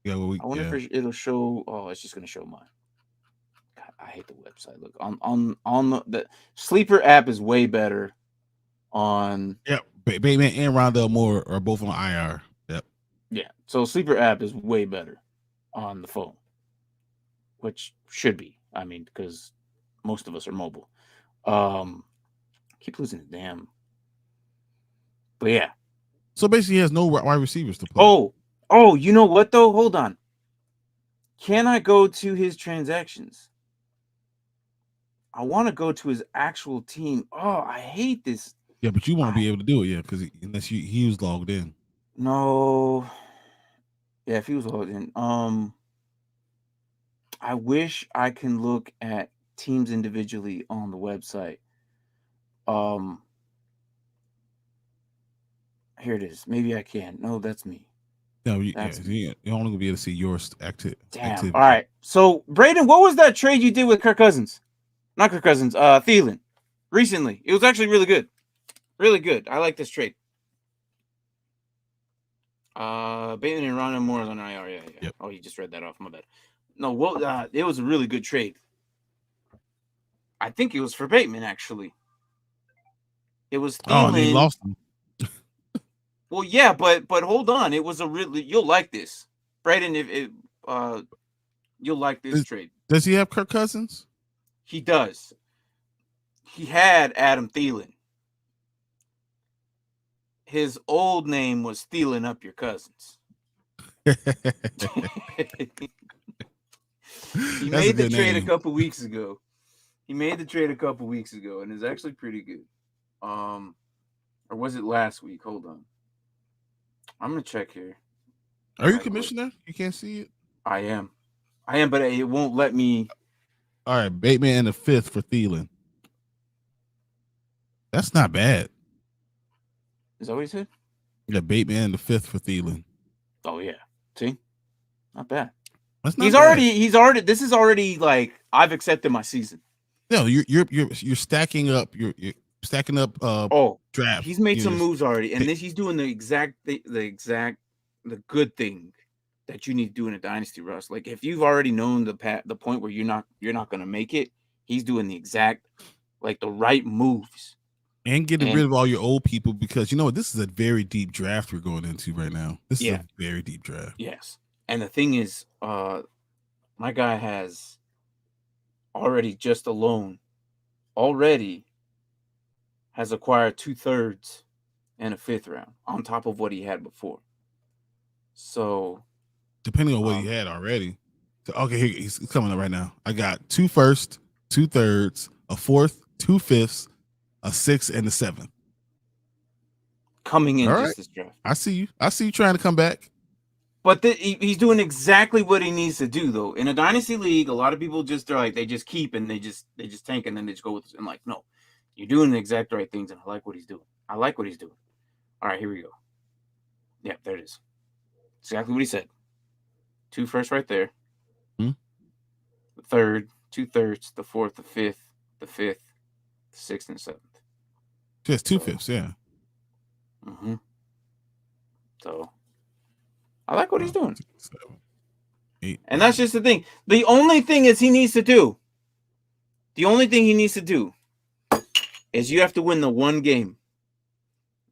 Yeah, I wonder if it'll show. Oh, it's just going to show mine. God, I hate the website. Look on the Sleeper app is way better. On Bateman and Rondell Moore are both on IR. Yep. Yeah, so Sleeper app is way better on the phone, which should be. I mean, because most of us are mobile. Keep losing the damn. But yeah. So basically, he has no wide receivers to play. Oh, you know what though? Hold on. Can I go to his transactions? I want to go to his actual team. Oh, I hate this. Yeah, but you won't be able to do it, because unless he was logged in. No. Yeah, if he was logged in. I wish I can look at teams individually on the website. Here it is. Maybe I can. No, that's me. No, you're only gonna be able to see yours activity. Damn. All right. So, Braden, what was that trade you did with Kirk Cousins? Not Kirk Cousins. Thielen. Recently, it was actually really good. Really good. I like this trade. Bateman and Rondell Moore on IR. Yeah. Yep. Oh, you just read that off. My bad. No, it was a really good trade. I think it was for Bateman, actually. It was Thielen. Oh, they lost him. Well, yeah, but hold on. It was a really you'll like this, Brayden. You'll like this trade. Does he have Kirk Cousins? He does. He had Adam Thielen. His old name was Stealing Up Your Cousins. He made the trade a couple weeks ago. And it's actually pretty good. Or was it last week? Hold on. I'm gonna check here. Are you commissioner? You can't see it. I am, but it won't let me. All right, Bateman in the 5th for Thielen. That's not bad. Is that what he said? Yeah, Bateman in the 5th for Thielen. Oh yeah, see, not bad. That's not he's bad. already. This is already like I've accepted my season. No, you're stacking up. You're stacking up. Draft. He's made some moves already, and he's doing the good thing that you need to do in a dynasty, Russ. Like if you've already known the point where you're not going to make it, he's doing the exact the right moves and getting rid of all your old people, because this is a very deep draft we're going into right now. This is a very deep draft. Yes, and the thing is, my guy has already has acquired 2/3 and a 5th round on top of what he had before. So, depending on what he had already. So, okay, he's coming up right now. I got 2 firsts, 2/3, a 4th, 2 5ths, a 6th, and a 7th. Coming in just this draft. I see you. I see you trying to come back. But he's doing exactly what he needs to do, though. In a dynasty league, a lot of people they just keep and they just tank and then they just go with it. I'm like, no, you're doing the exact right things, and I like what he's doing. All right, here we go. Yeah, there it is. Exactly what he said. 2 firsts right there. The 3rd, 2/3, the 4th, the 5th, the 5th, the 6th, and the 7th. Just 2 5ths, yeah. Mm-hmm. So I like what he's doing. 7, 8, and that's just the thing. The only thing he needs to do is you have to win the one game.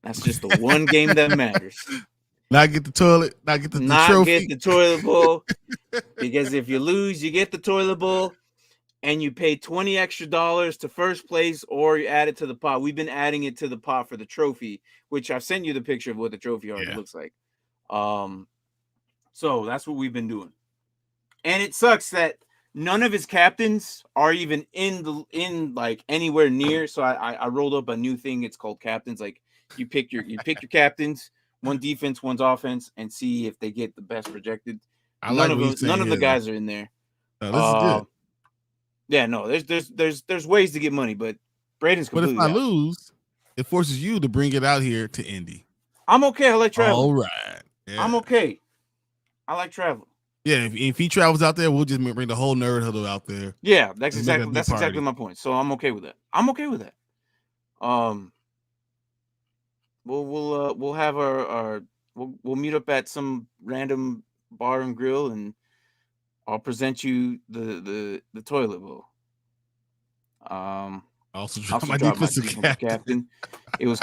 That's just the one game that matters. Not get the toilet, not get the trophy. Get the toilet bowl. Because if you lose, you get the toilet bowl and you pay $20 extra to first place, or you add it to the pot. We've been adding it to the pot for the trophy, which I've sent you the picture of what the trophy already looks like. So that's what we've been doing. And it sucks that none of his captains are even in anywhere near. So I rolled up a new thing. It's called captains. Like you pick your captains, one defense, one's offense, and see if they get the best projected. None of the guys are in there. Oh, this is good. Yeah, no, there's ways to get money, but Braden's completely But if I lose, it forces you to bring it out here to Indy. I'm okay. I like traveling. All right. Yeah. I'm okay. I like traveling. Yeah, if he travels out there, we'll just bring the whole nerd huddle out there. Yeah, that's exactly my point. So I'm okay with that. We'll have we'll meet up at some random bar and grill, and I'll present you the toilet bowl. Also drop my defensive captain. It was.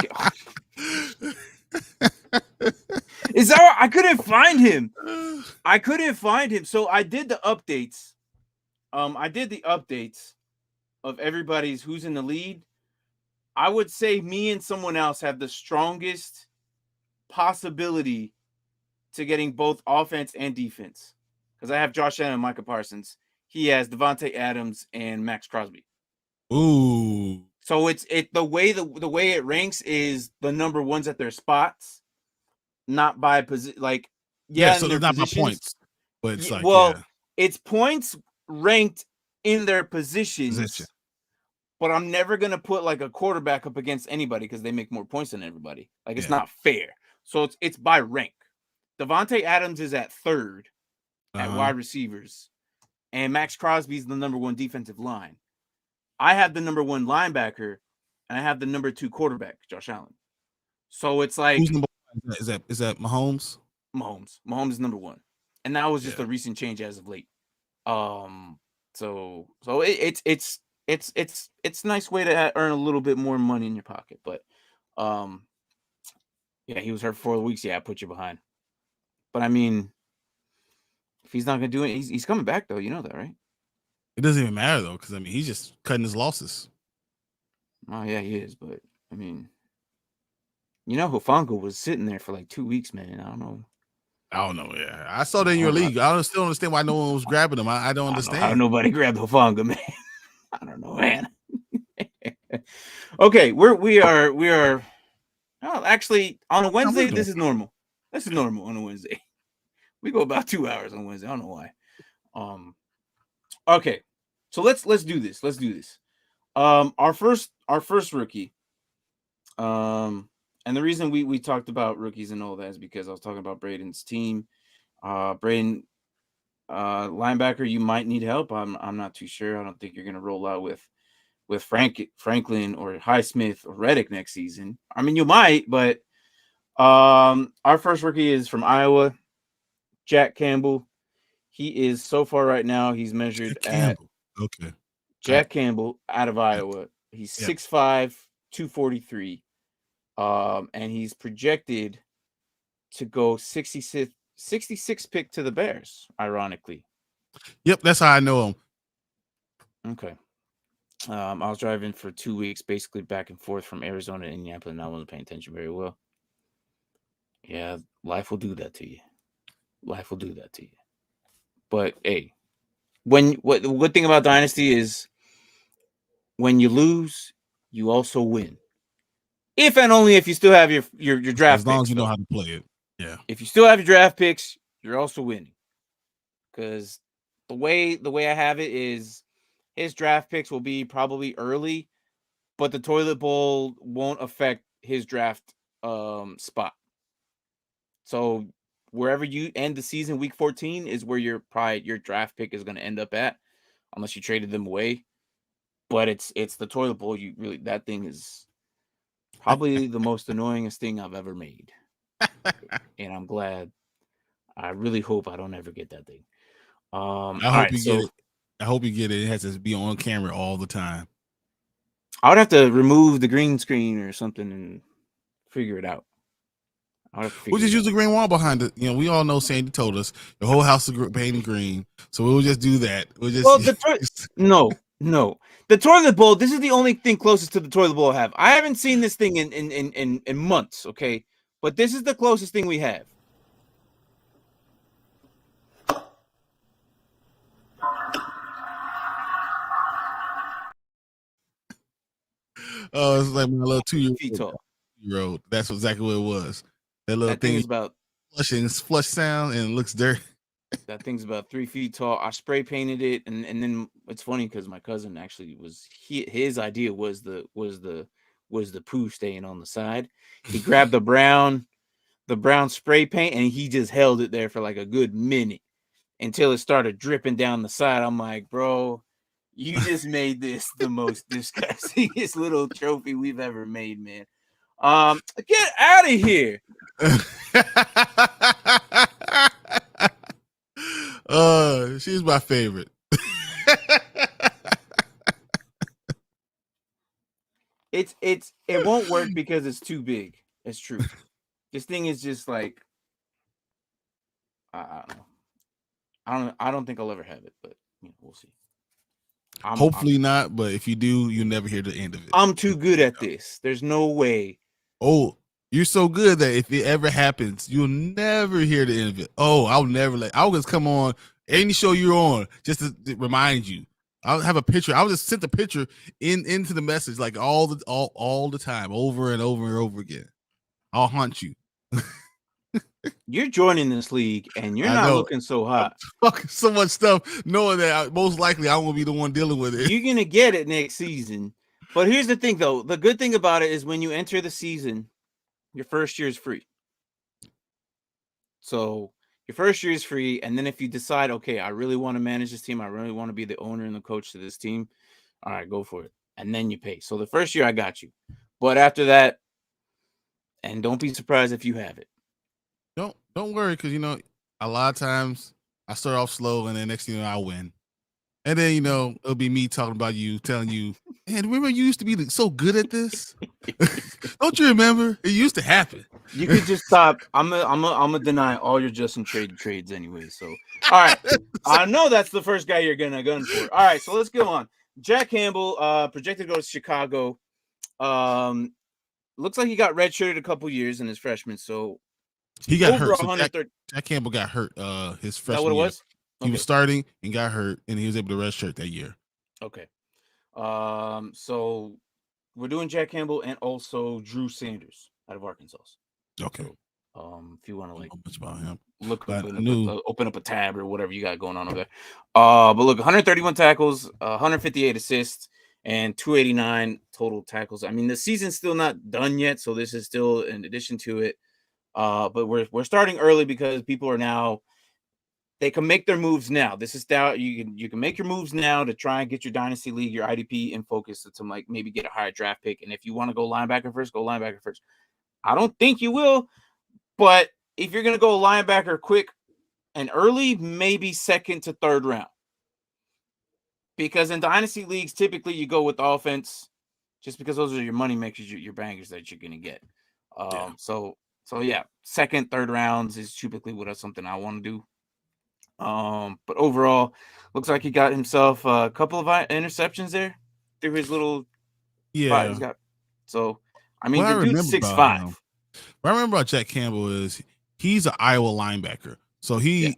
Is that I couldn't find him? So I did the updates. I did the updates of everybody's who's in the lead. I would say me and someone else have the strongest possibility to getting both offense and defense, because I have Josh Allen and Micah Parsons. He has Devontae Adams and Max Crosby. Ooh. So the way it ranks is the number ones at their spots, not by position. So it's not by points, but it's it's points ranked in their positions. But I'm never gonna put a quarterback up against anybody because they make more points than everybody. It's not fair. So it's by rank. Devontae Adams is at 3rd at wide receivers, and Max Crosby is the number 1 defensive line. I have the number 1 linebacker, and I have the number 2 quarterback, Josh Allen. So it's who's number 1? Is that Mahomes? Mahomes is number 1, and that was just a recent change as of late. So it's a nice way to earn a little bit more money in your pocket, but Yeah, he was hurt for 4 weeks. Yeah, I put you behind. But I mean, if he's not gonna do it, he's coming back though. You know that, right? It doesn't even matter though, because I mean, he's just cutting his losses. Oh yeah, he is. But I mean, Hufanga was sitting there for like 2 weeks, man. I don't know. Yeah, I saw that in your league. I don't still understand why no one was grabbing him. I don't understand. How nobody grabbed Hufanga, man. I don't know, man. Okay, we are. Oh, actually, on a Wednesday, this is normal. This is normal on a Wednesday. We go about 2 hours on Wednesday. I don't know why. Okay, so let's do this. Let's do this. Our first rookie. And the reason we talked about rookies and all that is because I was talking about Braden's team. Braden, linebacker, you might need help. I'm not too sure. I don't think you're gonna roll out with Franklin or Highsmith or Reddick next season. I mean, you might, but our first rookie is from Iowa, Jack Campbell. He is so far right now. He's measured at Jack Campbell out of Iowa. He's 6'5", 243. And he's projected to go 66 pick to the Bears, ironically. Yep, that's how I know him. Okay. I was driving for 2 weeks, basically back and forth from Arizona to Indianapolis, and I wasn't paying attention very well. Yeah, life will do that to you. Life will do that to you. But hey, the good thing about Dynasty is when you lose, you also win. If and only if you still have your draft as long picks, as you know how to play it. Yeah. If you still have your draft picks, you're also winning. Because the way I have it is his draft picks will be probably early, but the toilet bowl won't affect his draft spot. So wherever you end the season, week 14 is where your draft pick is going to end up at, unless you traded them away. But it's the toilet bowl. That thing is probably the most annoyingest thing I've ever made. And I'm glad. I really hope I don't ever get that thing. I hope you get it. I hope you get it. It has to be on camera all the time. I would have to remove the green screen or something and figure it out. We'll just use the green wall behind it. You know, we all know Sandy told us the whole house is painted green, so we'll just do that. We'll just no. The toilet bowl. This is the only thing closest to the toilet bowl I have. I haven't seen this thing in months. Okay, but this is the closest thing we have. Oh, it's like my little 2-year-old. That's exactly what it was. That little thing is about flush sound and it looks dirty. That thing's about 3 feet tall. I spray painted it, and then it's funny because my cousin actually his idea was the poo staying on the side. He grabbed the brown spray paint and he just held it there for like a good minute until it started dripping down the side. I'm like, bro, you just made this the most disgustingest little trophy we've ever made, man. Get out of here. She's my favorite. It won't work because it's too big. It's true. This thing is just like I don't know. I don't think I'll ever have it, but we'll see. Hopefully not, but if you do, you'll never hear the end of it. I'm too good at this. There's no way. Oh, you're so good that if it ever happens, you'll never hear the end of it. Oh, I'll just come on any show you're on just to remind you. I'll have a picture. I'll just send the picture into the message like all the time, over and over and over again. I'll haunt you. You're joining this league and you're not looking so hot. Fucking so much stuff, knowing that most likely I won't be the one dealing with it. You're gonna get it next season. But here's the thing, though. The good thing about it is when you enter the season, your first year is free. So your first year is free, and then if you decide, okay, I really want to manage this team, I really want to be the owner and the coach to this team, all right, go for it. And then you pay. So the first year, I got you. But after that, and don't be surprised if you have it. Don't worry, because a lot of times I start off slow, and then next thing you know, I win. And then it'll be me talking about you, telling you, man, remember you used to be so good at this? Don't you remember? It used to happen. You could just stop. I'm gonna deny all your Justin trades anyway. So, all right, I know that's the first guy you're gonna gun for. All right, so let's go on. Jack Campbell, projected to go to Chicago. Looks like he got redshirted a couple years in his freshman. So he got hurt. So Jack Campbell got hurt. His freshman. Is that what it was? He was starting and got hurt, and he was able to redshirt that year. Okay. So we're doing Jack Campbell and also Drew Sanders out of Arkansas. Okay. So, if you want to much about him, open up a tab or whatever you got going on over there. But look, 131 tackles, 158 assists, and 289 total tackles. I mean, the season's still not done yet, so this is still in addition to it. But we're starting early because people are now. They can make their moves now. This is now you can make your moves now to try and get your dynasty league, your IDP in focus to like maybe get a higher draft pick. And if you want to go linebacker first, go linebacker first. I don't think you will, but if you're gonna go linebacker quick and early, maybe second to third round. Because in dynasty leagues, typically you go with offense, just because those are your money makers, your bangers that you're gonna get. So yeah, second, third rounds is typically something I want to do. But overall, looks like he got himself a couple of interceptions there through his little spot he's got. So I mean, the dude's 6'5". What I remember about Jack Campbell is he's an Iowa linebacker. So he's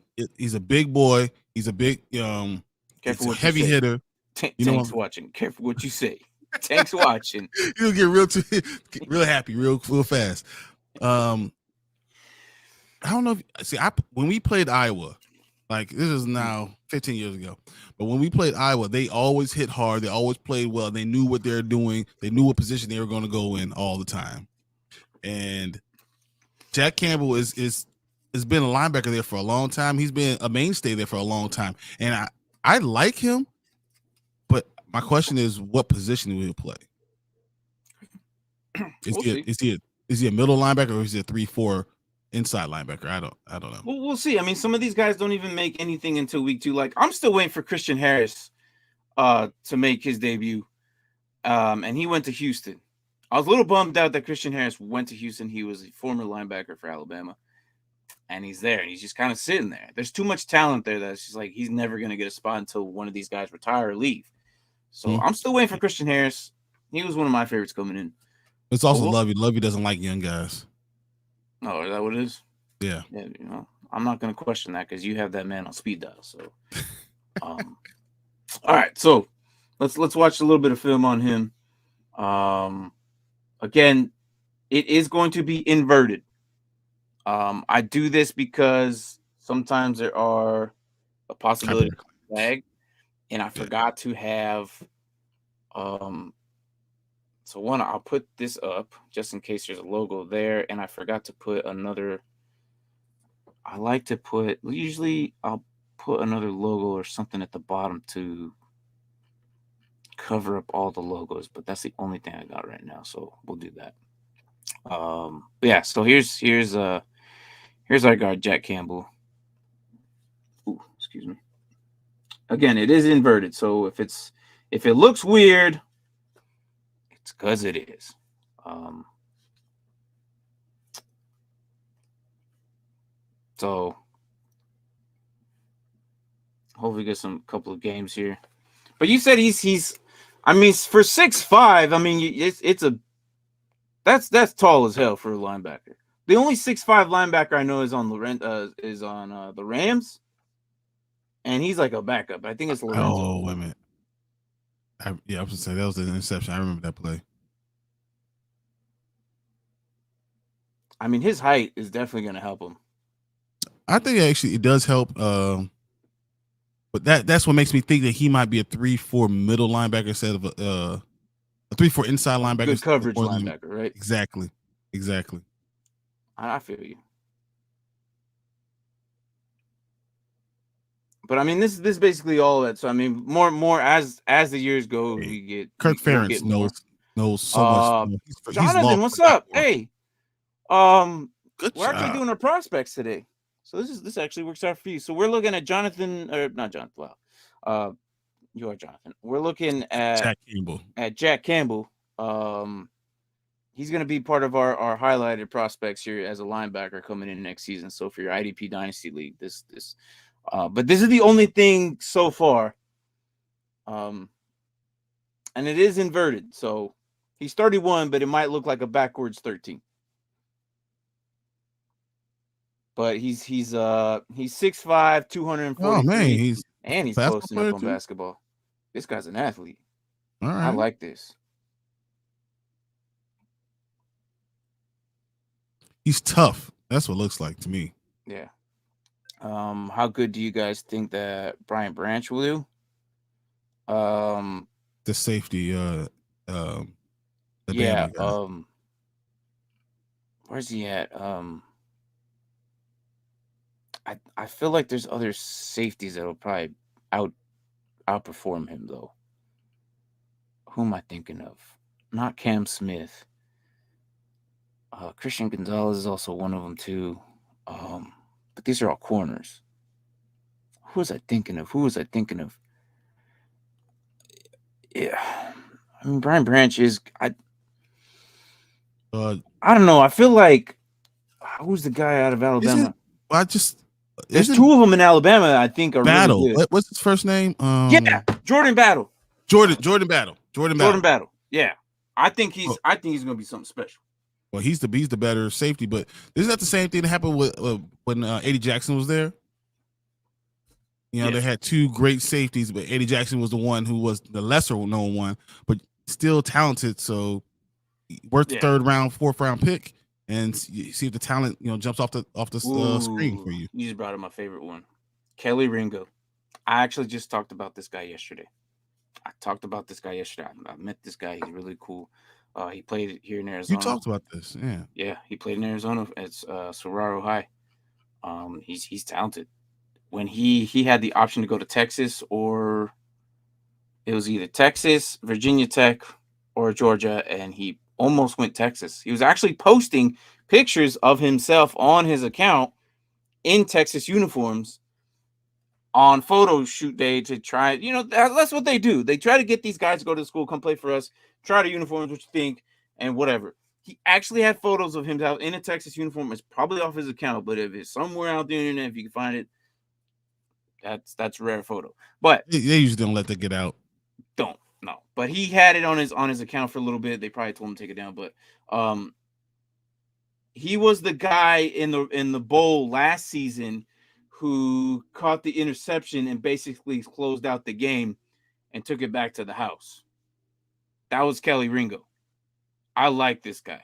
a big boy. He's a big careful what heavy hitter. Tank's watching. Careful what you say. Tank's watching. You'll get real happy real fast. I don't know when we played Iowa. Like, this is now 15 years ago. But when we played Iowa, they always hit hard. They always played well. They knew what they're doing. They knew what position they were going to go in all the time. And Jack Campbell has been a linebacker there for a long time. He's been a mainstay there for a long time. And I like him, but my question is, what position will he play? Is he a middle linebacker, or is he a 3-4 inside linebacker? I don't know. Well, we'll see. I mean, some of these guys don't even make anything until week 2. Like, I'm still waiting for Christian Harris to make his debut. And he went to Houston. I was a little bummed out that Christian Harris went to Houston. He was a former linebacker for Alabama. And he's there, and he's just kind of sitting there. There's too much talent there that's just like he's never going to get a spot until one of these guys retire or leave. So I'm still waiting for Christian Harris. He was one of my favorites coming in. It's also Lovey. Lovey doesn't like young guys. Oh, is that what it is? Yeah. I'm not going to question that because you have that man on speed dial. So, all right. So let's watch a little bit of film on him. Again, it is going to be inverted. I do this because sometimes there are a possibility of flag, and I forgot to have. So one, I'll put this up just in case there's a logo there, and I forgot to put another. Usually I'll put another logo or something at the bottom to cover up all the logos, but that's the only thing I got right now. So we'll do that. But yeah, so here's our guard, Jack Campbell. Ooh, excuse me. Again, it is inverted. So if it looks weird, it's because it is. So hopefully get some couple of games here. But you said he's I mean, for 6'5", I mean that's tall as hell for a linebacker. The only 6'5" linebacker I know is on the Rams, and he's like a backup. I think it's Lorenzo. Oh, wait a minute. I was gonna say that was an interception. I remember that play. I mean, his height is definitely going to help him. I think actually it does help. But that's what makes me think that he might be a 3-4 middle linebacker instead of a 3-4 inside linebacker. Good coverage linebacker, right? Exactly. I feel you. But I mean, this is basically all that. So I mean, more as the years go, we get Kirk Ferentz knows so much. Jonathan, what's up? Hey, we're actually doing our prospects today. So this actually works out for you. So we're looking at Jonathan, or not Jonathan. Wow, you are Jonathan. We're looking at Jack Campbell. Jack Campbell. he's going to be part of our highlighted prospects here as a linebacker coming in next season. So for your IDP Dynasty League, but this is the only thing so far. And it is inverted. So he's 31, but it might look like a backwards 13. But he's 6'5", 243. Oh man, he's posting up on basketball. This guy's an athlete. All right. I like this. He's tough. That's what it looks like to me. Yeah. How good do you guys think that Brian Branch will do? The safety. Yeah. Where's he at? I feel like there's other safeties that will probably outperform him though. Who am I thinking of? Not Cam Smith. Christian Gonzalez is also one of them too. But these are all corners. Who was I thinking of? Yeah, I mean Brian Branch is. I don't know. I feel like who's the guy out of Alabama? There's two of them in Alabama. I think are Battle. Really good. What's his first name? Jordan Battle. Jordan Battle. Yeah, I think he's going to be something special. Well, he's the better safety, but isn't that the same thing that happened with when Eddie Jackson was there? You know, They had two great safeties, but Eddie Jackson was the one who was the lesser known one, but still talented. So worth the third round, fourth round pick, and see if the talent jumps off the screen for you. You just brought up my favorite one, Kelly Ringo. I actually just talked about this guy yesterday. I met this guy. He's really cool. He played here in Arizona. You talked about this, yeah. Yeah, he played in Arizona at Saguaro High. He's talented. When he had the option to go to Texas, or it was either Texas, Virginia Tech, or Georgia, and he almost went Texas. He was actually posting pictures of himself on his account in Texas uniforms on photo shoot day to try. That's what they do. They try to get these guys to go to school, come play for us, try the uniforms, what you think, and whatever. He actually had photos of himself in a Texas uniform. It's probably off his account, but if it's somewhere out the internet, if you can find it, that's a rare photo. But they usually don't let that get out. Don't. No. But he had it on his account for a little bit. They probably told him to take it down, but he was the guy in the bowl last season who caught the interception and basically closed out the game and took it back to the house. That was Kelly Ringo. I like this guy.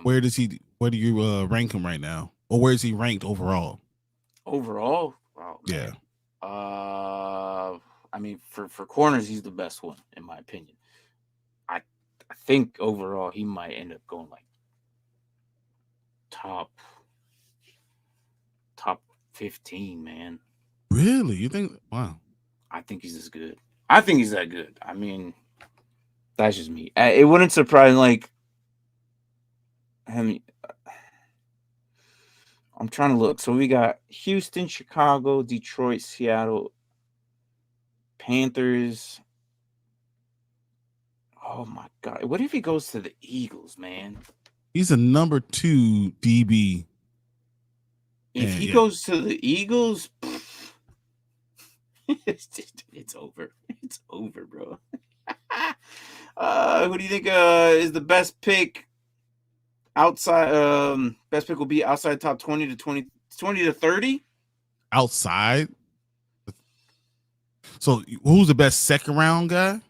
Where do you rank him right now? Or where is he ranked overall? Overall? Wow, yeah. I mean, for corners, he's the best one, in my opinion. I think overall he might end up going like top 15, man. Really? You think? Wow. I think he's as good. I think he's that good. I mean, that's just me. It wouldn't surprise I'm trying to look. So we got Houston, Chicago, Detroit, Seattle, Panthers. Oh my God. What if he goes to the Eagles, man? He's a number 2 DB. If he goes to the Eagles, it's over. It's over, bro. Who do you think is the best pick outside? Best pick will be outside top 20 to 30? Outside? So who's the best second round guy?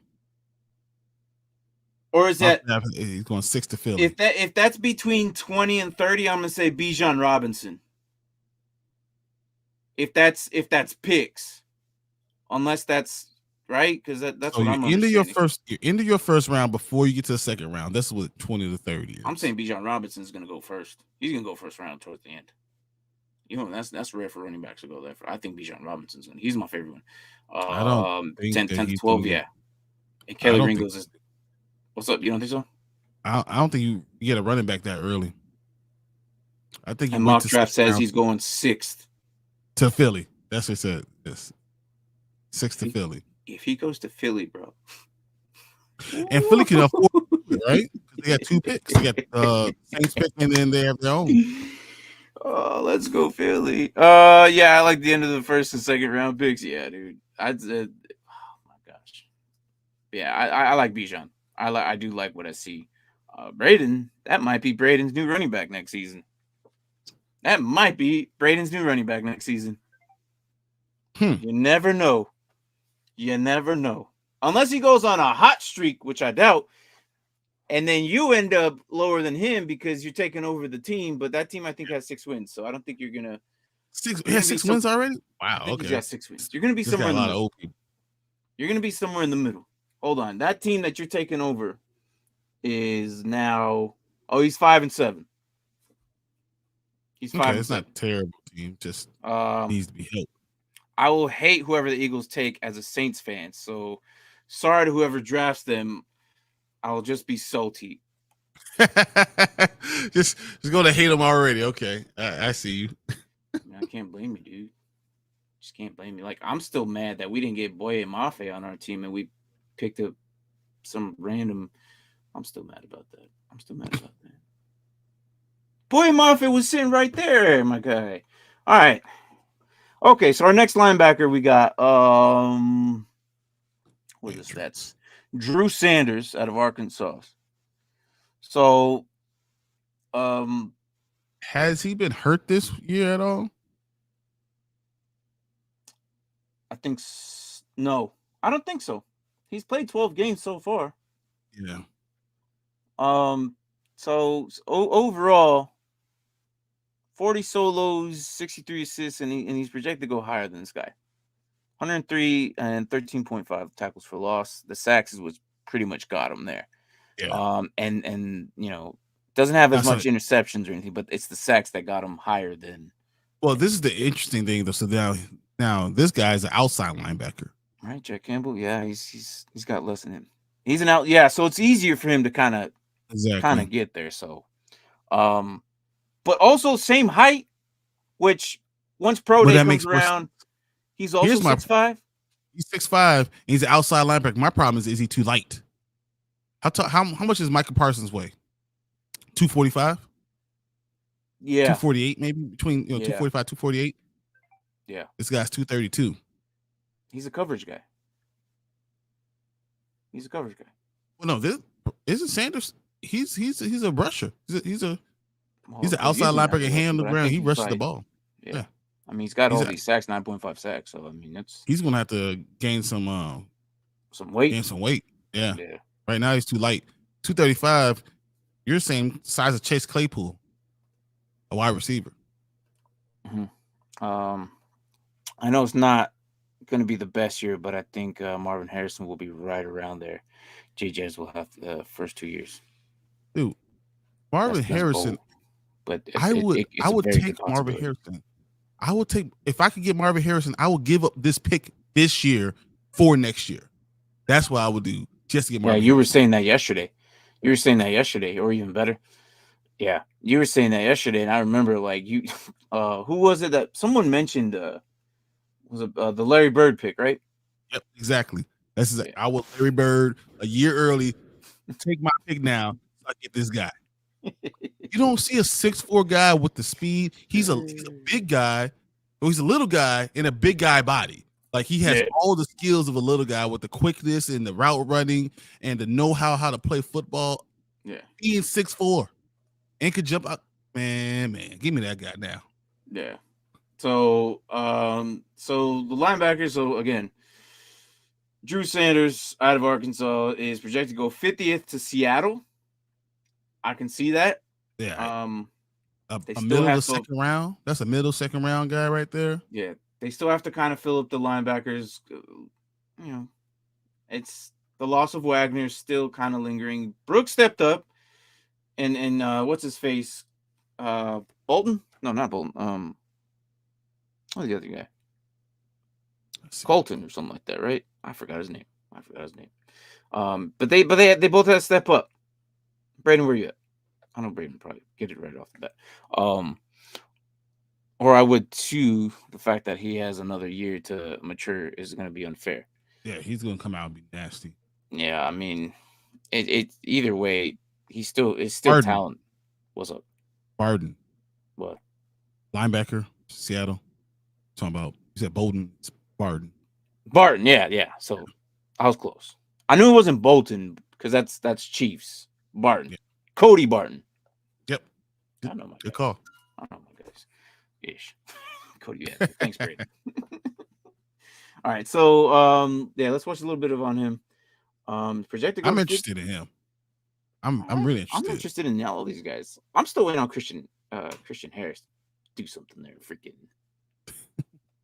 Or is that he's going 6 to Philly? If that's between 20 and 30, I'm gonna say Bijan Robinson. If that's picks, unless that's right, because that's what I'm into your first round before you get to the second round. That's what 20 to 30 is. I'm saying Bijan Robinson is gonna go first. He's gonna go first round towards the end. That's rare for running backs to go there. I think Bijan Robinson's gonna. He's my favorite one. I don't think 10 to 12, yeah. And Kelly Ringo's is. What's up? You don't think so? I don't think you get a running back that early. I think. And mock draft says he's going 6th to Philly. That's what it said. Yes, 6 to Philly. If he goes to Philly, bro, and Philly can afford. right? They got 2 picks. They got Saints pick, and then they have their own. Oh, let's go Philly. Yeah, I like the end of the first and second round picks. Yeah, dude. Oh my gosh. Yeah, I like Bijan. I do like what I see. Braden, that might be Braden's new running back next season. That might be Braden's new running back next season. You never know. You never know. Unless he goes on a hot streak, which I doubt. And then you end up lower than him because you're taking over the team. But that team, I think, has 6 wins. So I don't think you're going to. He has 6 wins already? Wow. I think he's got 6 wins. You're going to be somewhere in the middle. You're going to be somewhere in the middle. Hold on. That team that you're taking over is now. Oh, he's 5-7. He's 5. It's not a terrible team. Just needs to be helped. I will hate whoever the Eagles take as a Saints fan. So sorry to whoever drafts them. I'll just be salty. just going to hate them already. Okay, I see you. I can't blame you, dude. Just can't blame you. Like, I'm still mad that we didn't get Boye Mafe on our team and we picked up some random. I'm still mad about that. Boye Mafe was sitting right there, my guy. All right. Okay, so our next linebacker we got what are the stats? Drew Sanders out of Arkansas. So has he been hurt this year at all? I think no. I don't think so. He's played 12 games so far. Yeah. So overall 40 solos, 63 assists, and he's projected to go higher than this guy. 103 and 13.5 tackles for loss. The sacks is what pretty much got him there. Yeah. And doesn't have as much interceptions or anything, but it's the sacks that got him higher than. Well, this is the interesting thing though. So now this guy is an outside linebacker. Right, Jack Campbell. Yeah, he's got less than him. He's an out. Yeah, so it's easier for him to kind of get there. So, but also same height, which once pro day comes around, he's also 6'5". He's 6'5". He's an outside linebacker. My problem is he too light? How much does Michael Parsons weigh? 245. Yeah, 248 maybe between 245, 248. Yeah, this guy's 232. He's a coverage guy. Well, no, this isn't Sanders. He's a rusher. He's an outside linebacker, hand on the ground. He rushes the ball. Yeah. I mean, he's got all these sacks, 9.5 sacks. So I mean, he's gonna have to gain some weight. Gain some weight. Yeah. Right now he's too light. 235. You're the same size of Chase Claypool, a wide receiver. Mm-hmm. I know it's not going to be the best year, but I think Marvin Harrison will be right around there. JJ's will have the first 2 years. Dude, Marvin Harrison. But I would take Marvin Harrison. I would take, if I could get Marvin Harrison, I would give up this pick this year for next year. That's what I would do just to get Marvin. Yeah, you were saying that yesterday. Or even better. Yeah, you were saying that yesterday, and I remember like you. Who was it that someone mentioned? Was it the Larry Bird pick, right? Yep, exactly. That's exactly. I will Larry Bird a year early. Take my pick now. So I get this guy. You don't see a 6'4" guy with the speed. He's a big guy. Or he's a little guy in a big guy body. Like he has all the skills of a little guy with the quickness and the route running and the know-how to play football. Yeah. Being 6'4" and could jump out. Man, give me that guy now. Yeah. So the linebacker, so again, Drew Sanders out of Arkansas is projected to go 50th to Seattle. I can see that. Yeah. A middle of the second round. That's a middle second round guy right there. Yeah. They still have to kind of fill up the linebackers. It's the loss of Wagner is still kind of lingering. Brooks stepped up, and what's his face? Bolton? No, not Bolton. What's the other guy? Colton or something like that, right? I forgot his name. But they both had to step up. Braden, where you at? I know Braden probably get it right off the bat. Or I would too. The fact that he has another year to mature is going to be unfair. Yeah, he's going to come out and be nasty. Yeah, I mean, It either way, it's still talent. What's up? Barden. What? Linebacker, Seattle. Talking about, you said Bolden. It's Barden. Barton, yeah. So I was close. I knew it wasn't Bolton because that's Chiefs. Barton. Yeah. Cody Barton. Yep. I know my good call. I know my guys. Ish. Cody, yeah. Thanks, Brady. All right, so let's watch a little bit on him. Projected. I'm interested in him. I'm really interested. I'm interested in all these guys. I'm still waiting on Christian Harris to do something there. Freaking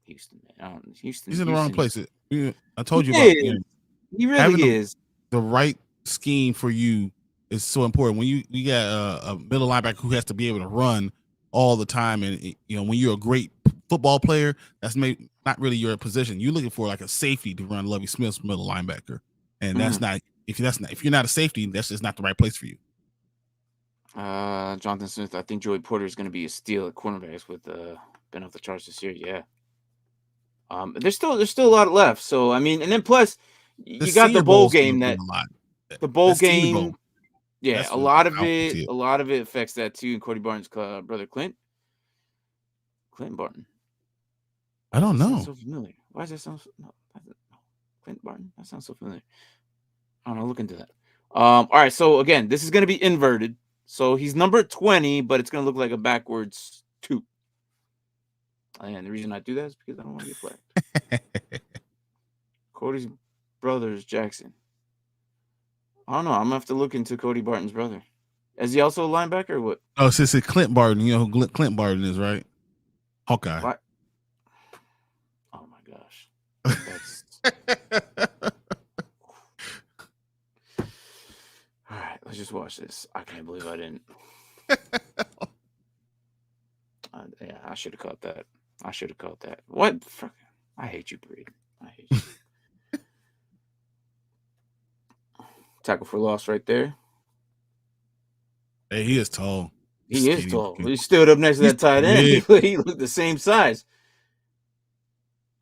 Houston, man. Houston. He's in the wrong place. I told you about he really is. The right scheme for you is so important. When you got a middle linebacker who has to be able to run all the time, and when you're a great football player, that's not really your position. You're looking for like a safety to run Lovie Smith's middle linebacker, and that's not if you're not a safety, that's just not the right place for you. Jonathan Smith, I think Joey Porter is going to be a steal at cornerbacks with been off the charts this year. Yeah. There's still a lot left. So I mean, and then plus you got the bowl game the bowl game. Yeah, that's a lot of it affects that too. And Cody Barton's brother Clinton Barton. I don't know. So familiar. Why does that sound Clinton Barton? That sounds so familiar. I don't know. Look into that. All right. So again, this is going to be inverted. So he's number 20, but it's going to look like a backwards 2. And the reason I do that is because I don't want to get flagged. Cody's brother is Jackson. I don't know. I'm going to have to look into Cody Barton's brother. Is he also a linebacker or what? Oh, so it's Clint Barton. You know who Clint Barton is, right? Hawkeye. What? Oh, my gosh. That's... All right. Let's just watch this. I can't believe I didn't. Yeah, I should have caught that. What? I hate you, Breed. I hate you. Tackle for loss right there. Hey, he is tall. He is tall. He stood up next to that tight end. He looked the same size.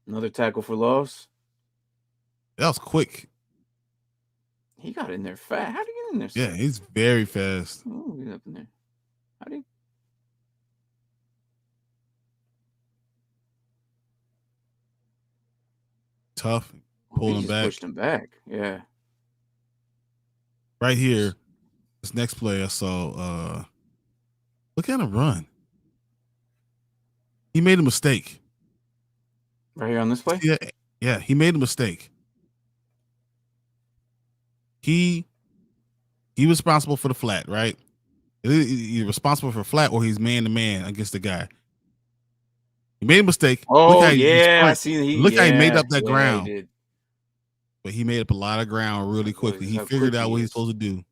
Another tackle for loss. That was quick. He got in there fast. How did he get in there? Yeah, he's very fast. Oh, get up in there. How did he? Tough. Pull him back. Pushed him back. Yeah. Right here, this next play I saw. Look at him run. He made a mistake. Right here on this play? Yeah, he made a mistake. He was responsible for the flat, right? He's responsible for flat, or he's man to man against the guy. He made a mistake. Oh, I see. Look how he made up that ground. He but he made up a lot of ground really quickly. He figured out what he's supposed to do.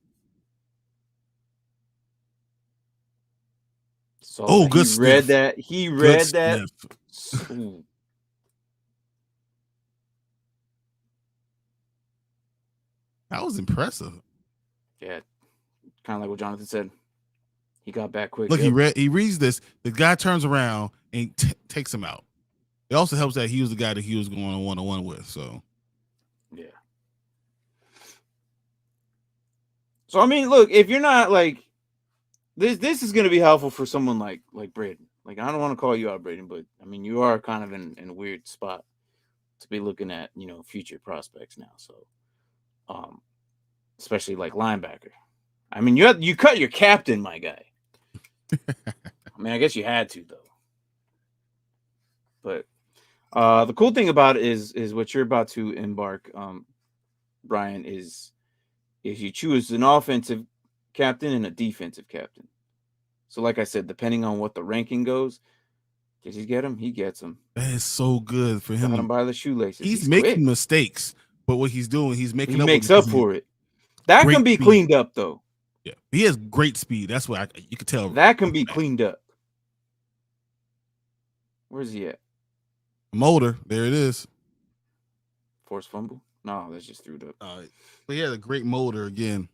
So good sniff. He read that. That was impressive. Yeah, kind of like what Jonathan said. He got back quick. Look, he reads this. The guy turns around and takes him out. It also helps that he was the guy that he was going on one-on-one with. So, yeah. So I mean, look, if you're not like this is going to be helpful for someone like Braden. Like, I don't want to call you out, Braden, but I mean, you are kind of in a weird spot to be looking at, future prospects now. So, especially like linebacker. I mean, you cut your captain, my guy. I mean, I guess you had to though. But the cool thing about it is what you're about to embark, Brian, is you choose an offensive captain and a defensive captain. So, like I said, depending on what the ranking goes, did he get him? He gets him. That is so good for him. Got him by the shoelaces. He's making quick. Mistakes, but what he's doing, he makes up for it. That can be cleaned up, though. Yeah, he has great speed. That's what you can tell. That can be cleaned up. Where's he at? Motor. There it is. Forced fumble? No, that's just threw it up. But he has a great motor again.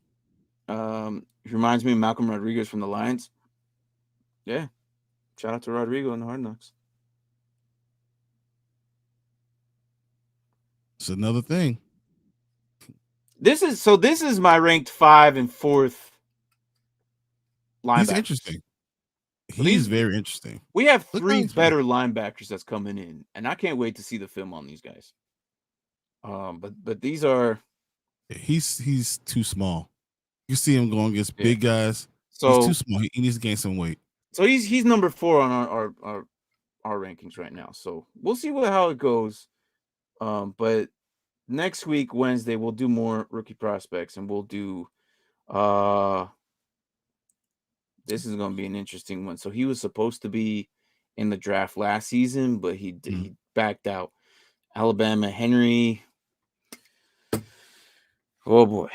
He reminds me of Malcolm Rodriguez from the Lions. Yeah. Shout out to Rodrigo in the Hard Knocks. It's another thing. This is my ranked 5 and 4th linebackers. He's interesting. He's very interesting. We have 3 better linebackers that's coming in, and I can't wait to see the film on these guys. But these are. He's too small. You see him going against big guys. So he's too small. He needs to gain some weight. So he's number 4 on our rankings right now. So we'll see how it goes. But next week, Wednesday, we'll do more rookie prospects, and we'll do this is going to be an interesting one. So he was supposed to be in the draft last season, but he backed out. Alabama, Henry. Oh boy.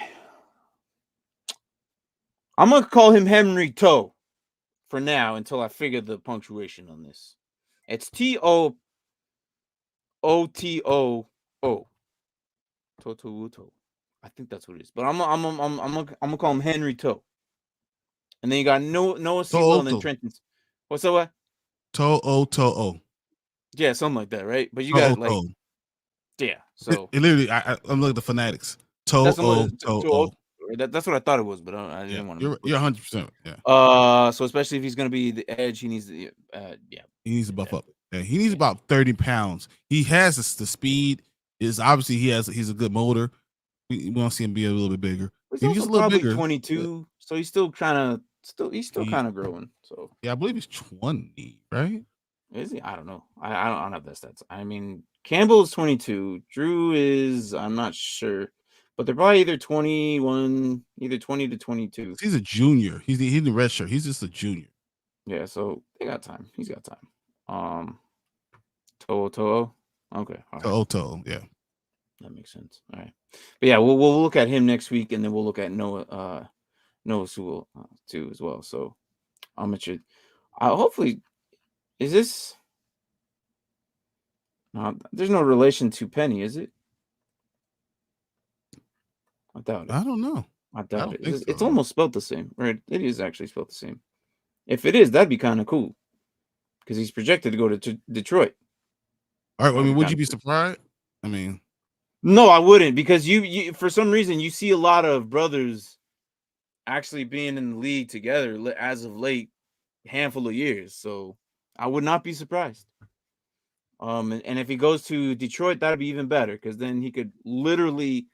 I'm going to call him Henry Toe for now until I figure the punctuation on this. It's T-O-O-T-O-O. Toto. I think that's what it is. But I'm gonna call him Henry Toe. And then you got Noah Sewell and then Trenton. What's that? What? Toe. Yeah, something like that, right? But you got like, yeah. So it literally, I'm looking at the phonetics. Toe. That's what I thought it was, but I didn't want to. You're 100%. Yeah. So especially if he's gonna be the edge, he needs to. He needs to buff up. Yeah, he needs about 30 pounds. He has the speed. Is obviously he's a good motor. We want to see him be a little bit bigger. He's a little bigger. 22, so he's still kind of growing. So yeah, I believe he's 20, right? Is he? I don't know. I don't have that stats. I mean, Campbell is 22. Drew is, I'm not sure, but they're probably either 20 to 22. He's a junior. He's in the red shirt. He's just a junior. Yeah, so they got time. He's got time. Toho. Okay. Toto, yeah. That makes sense. All right. But yeah, we'll look at him next week, and then we'll look at Noah Sewell too as well. So I'm sure. Hopefully, is this? No, there's no relation to Penny, is it? I doubt it. I don't know. I doubt it. It's almost spelled the same, right? It is actually spelled the same. If it is, that'd be kind of cool, because he's projected to go to Detroit. All right. I mean, would you be surprised? I mean, no, I wouldn't, because you for some reason you see a lot of brothers actually being in the league together as of late, handful of years. So I would not be surprised. And if he goes to Detroit, that'd be even better, because then he could literally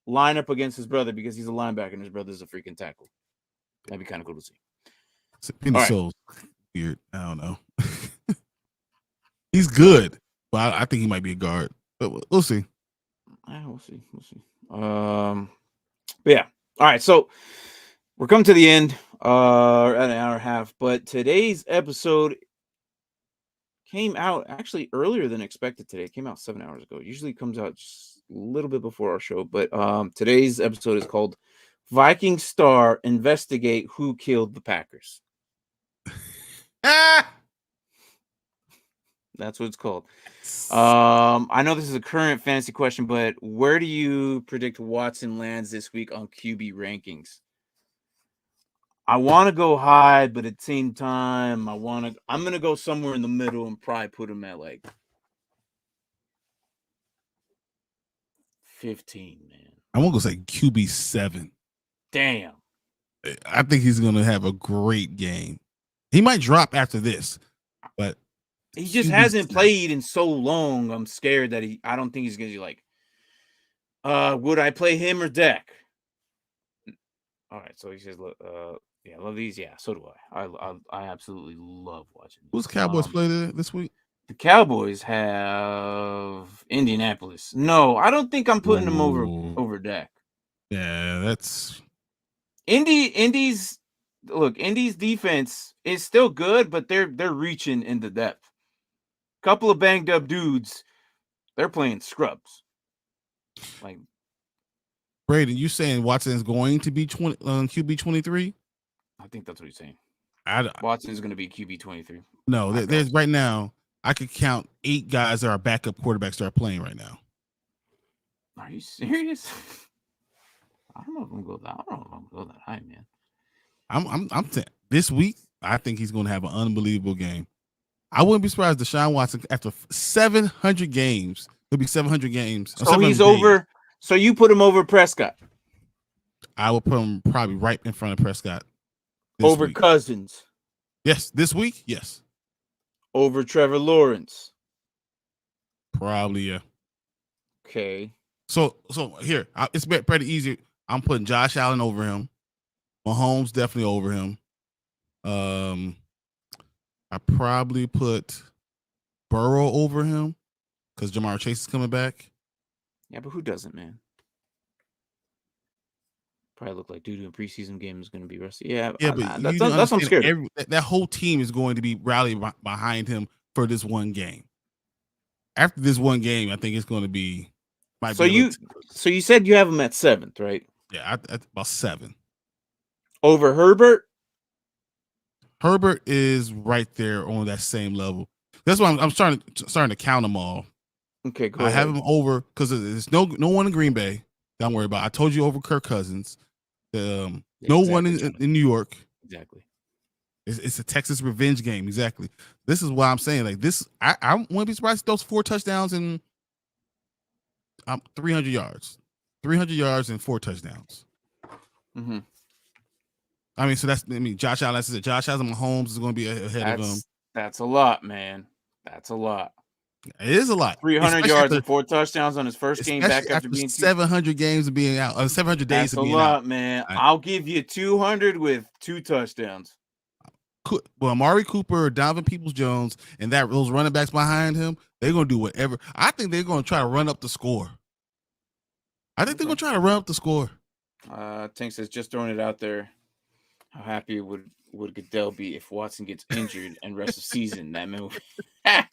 line up against his brother, because he's a linebacker and his brother's a freaking tackle. That'd be kind of cool to see. Penny so weird. I don't know. He's good. But I think he might be a guard. But we'll see. Yeah, we'll see. But yeah. All right. So we're coming to the end. At an hour and a half. But today's episode came out actually earlier than expected today. It came out 7 hours ago. It usually comes out just a little bit before our show. But today's episode is called Viking Star Investigate Who Killed the Packers. That's what it's called. I know this is a current fantasy question, but where do you predict Watson lands this week on QB rankings? I want to go high, but at the same time, I'm going to go somewhere in the middle and probably put him at like 15, man. I want to go say QB 7. Damn. I think he's going to have a great game. He might drop after this, but he just hasn't played in so long. I'm scared that I don't think he's going to be like, would I play him or Dak? All right. So he says, yeah, I love these. Yeah, so do I. I absolutely love watching. Who's Cowboys play this week? The Cowboys have Indianapolis. No, I don't think I'm putting them over Dak. Yeah, that's Indy's defense is still good, but they're reaching into depth. Couple of banged up dudes, they're playing scrubs. Like Braden, you saying Watson's going to be QB 23? I think that's what he's saying. Watson's going to be QB 23. No, there's right now. I could count 8 guys that are backup quarterbacks that are playing right now. Are you serious? I don't know if I'm going to go that high, man. I'm saying this week, I think he's going to have an unbelievable game. I wouldn't be surprised Deshaun Watson after 700 games. It'll be 700 games. So he's over. So you put him over Prescott. I will put him probably right in front of Prescott. Over week. Cousins. Yes, this week. Yes. Over Trevor Lawrence. Probably, yeah. Okay. So here, it's pretty easy. I'm putting Josh Allen over him. Mahomes definitely over him. I probably put Burrow over him because Jamar Chase is coming back. Yeah, but who doesn't, man? Probably look like dude in preseason game is going to be rusty. Yeah, but that's what I'm scared of. That whole team is going to be rallying behind him for this one game. After this one game, I think it's going to be. So you said you have him at 7th, right? Yeah, about 7. Over Herbert. Herbert is right there on that same level. That's why I'm starting to count them all. Okay, go ahead. I have him over because there's no one in Green Bay. Don't worry about it. I told you over Kirk Cousins. No one in New York. Exactly. It's a Texas revenge game. Exactly. This is why I'm saying like this. I wouldn't be surprised if those 4 touchdowns and 300 yards. 300 yards and 4 touchdowns. Mm-hmm. I mean, Josh Allen said Josh Allen and Mahomes is going to be ahead of him. That's a lot, man. That's a lot. It is a lot. 300 yards and 4 touchdowns on his first game back after being 700 games of being out. 700 days of being out. That's a lot, man. I'll give you 200 with 2 touchdowns. Well, Amari Cooper, Donovan Peoples-Jones, and those running backs behind him, they're going to do whatever. I think they're going to try to run up the score. They're going to try to run up the score. Tank says, just throwing it out there. How happy would Goodell be if Watson gets injured and rest of season? That man would... there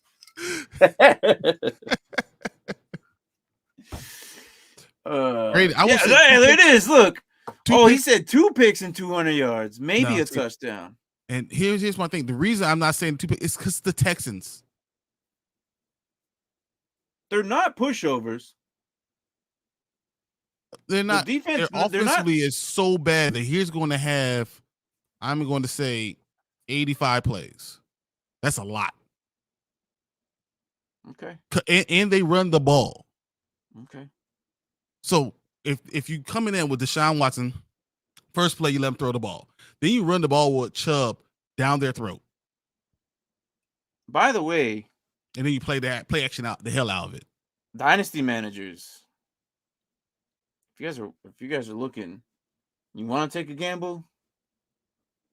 it is. Look. He said 2 picks and 200 yards. Maybe a touchdown. And here's my thing. The reason I'm not saying 2 picks is because the Texans. They're not pushovers. They're not. The defense, their offensively is so bad that he's going to have, I'm going to say, 85 plays. That's a lot. Okay. And they run the ball. Okay. So if you coming in with Deshaun Watson, first play you let him throw the ball. Then you run the ball with Chubb down their throat. By the way, and then you play action out the hell out of it. Dynasty managers. If you guys are looking, you want to take a gamble?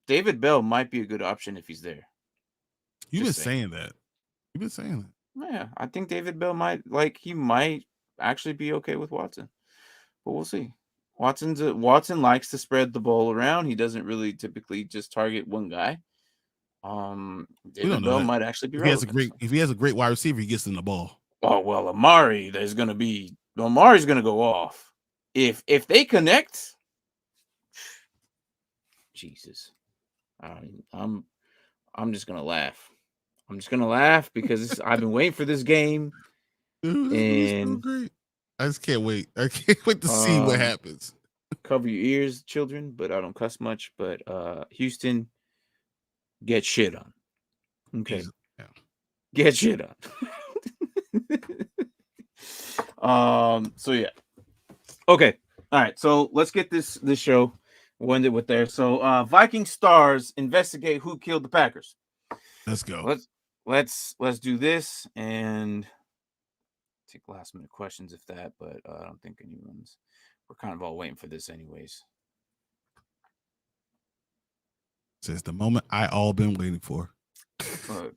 David Bell might be a good option if he's there. You've been saying that. Yeah, I think David Bell might actually be okay with Watson, but we'll see. Watson likes to spread the ball around. He doesn't really typically just target one guy. David Bell might actually be relevant. If he has a great wide receiver, he gets in the ball. Oh well, Amari's going to go off. If they connect, Jesus, I'm just gonna laugh. I'm just gonna laugh because I've been waiting for this game. Dude, this is so great. I just can't wait. I can't wait to see what happens. Cover your ears, children, but I don't cuss much. But Houston, get shit on. Okay. Yeah. Get shit on. So yeah. Okay. All right. So let's get this show. We'll end it with there. So Viking stars investigate who killed the Packers. Let's go. Let's do this and take last minute questions if that, but I don't think anyone's. We're kind of all waiting for this anyways. It's the moment I all been waiting for. Look,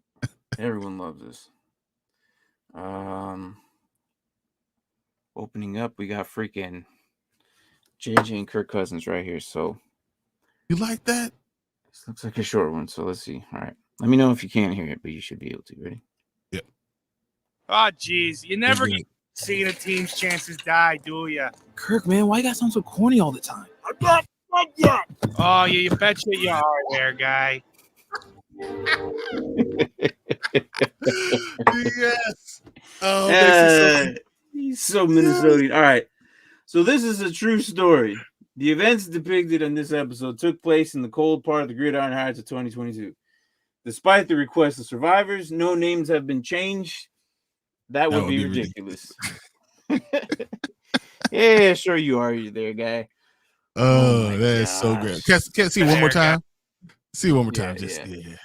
everyone loves this. Opening up, we got freaking JJ and Kirk Cousins right here. So you like that? This looks like a short one. So let's see. All right. Let me know if you can't hear it, but you should be able to. Ready? Yep. Oh, geez. You never get seeing a team's chances die, do you? Kirk, man, why you gotta sound so corny all the time? Oh, yeah, you betcha you are there, guy. Yes. Oh, he's so Minnesotan. All right. So this is a true story. The events depicted in this episode took place in the cold part of the Gridiron Heights of 2022. Despite the request of survivors, no names have been changed. That would be ridiculous. Yeah, sure you are. You're there, guy. Oh, that is so good. Can't see one more time. See one more time. Just in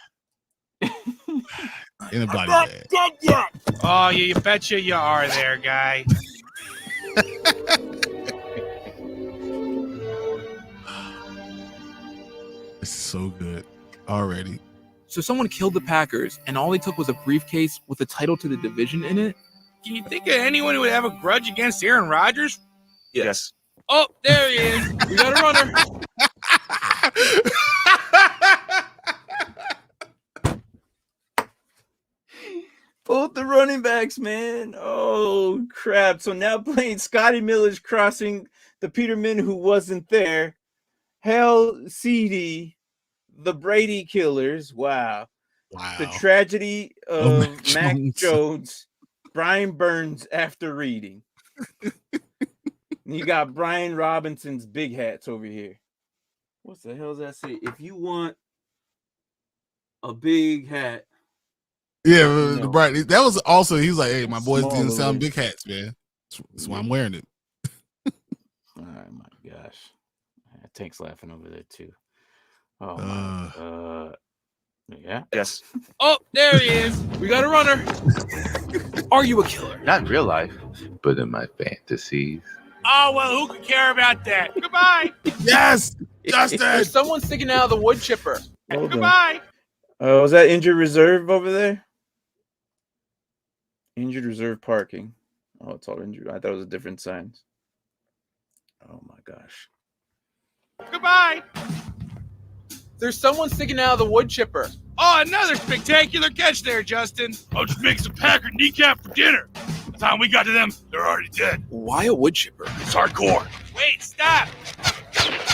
the body bag. Dead yet. Oh, you betcha you are there, guy. This is so good already. So someone killed the Packers, and all they took was a briefcase with a title to the division in it? Can you think of anyone who would have a grudge against Aaron Rodgers? Yes. Oh, there he is. We got a runner. Both the running backs, man. Oh, crap. So now playing Scotty Miller's crossing the Peterman who wasn't there. Hell CD, the Brady Killers. Wow. The tragedy of Mac Jones. Brian Burns after reading. You got Brian Robinson's big hats over here. What the hell does that say? If you want a big hat. Yeah, no. Brian. That was also, he was like, hey, my boys didn't sound big hats, man. That's why I'm wearing it. Oh my gosh. Tank's laughing over there too. Oh my yeah. Yes. Oh, there he is. We got a runner. Are you a killer? Not in real life, but in my fantasies. Oh, well, who could care about that? Goodbye. Yes, Justin. There's someone sticking out of the wood chipper. Goodbye. Was that injured reserve over there? Injured reserve parking. Oh, it's all injured. I thought it was a different signs. Oh my gosh. Goodbye. There's someone sticking out of the wood chipper. Oh, another spectacular catch there, Justin. I'll just make some Packer kneecap for dinner. By the time we got to them, they're already dead. Why a wood chipper? It's hardcore. Wait, stop.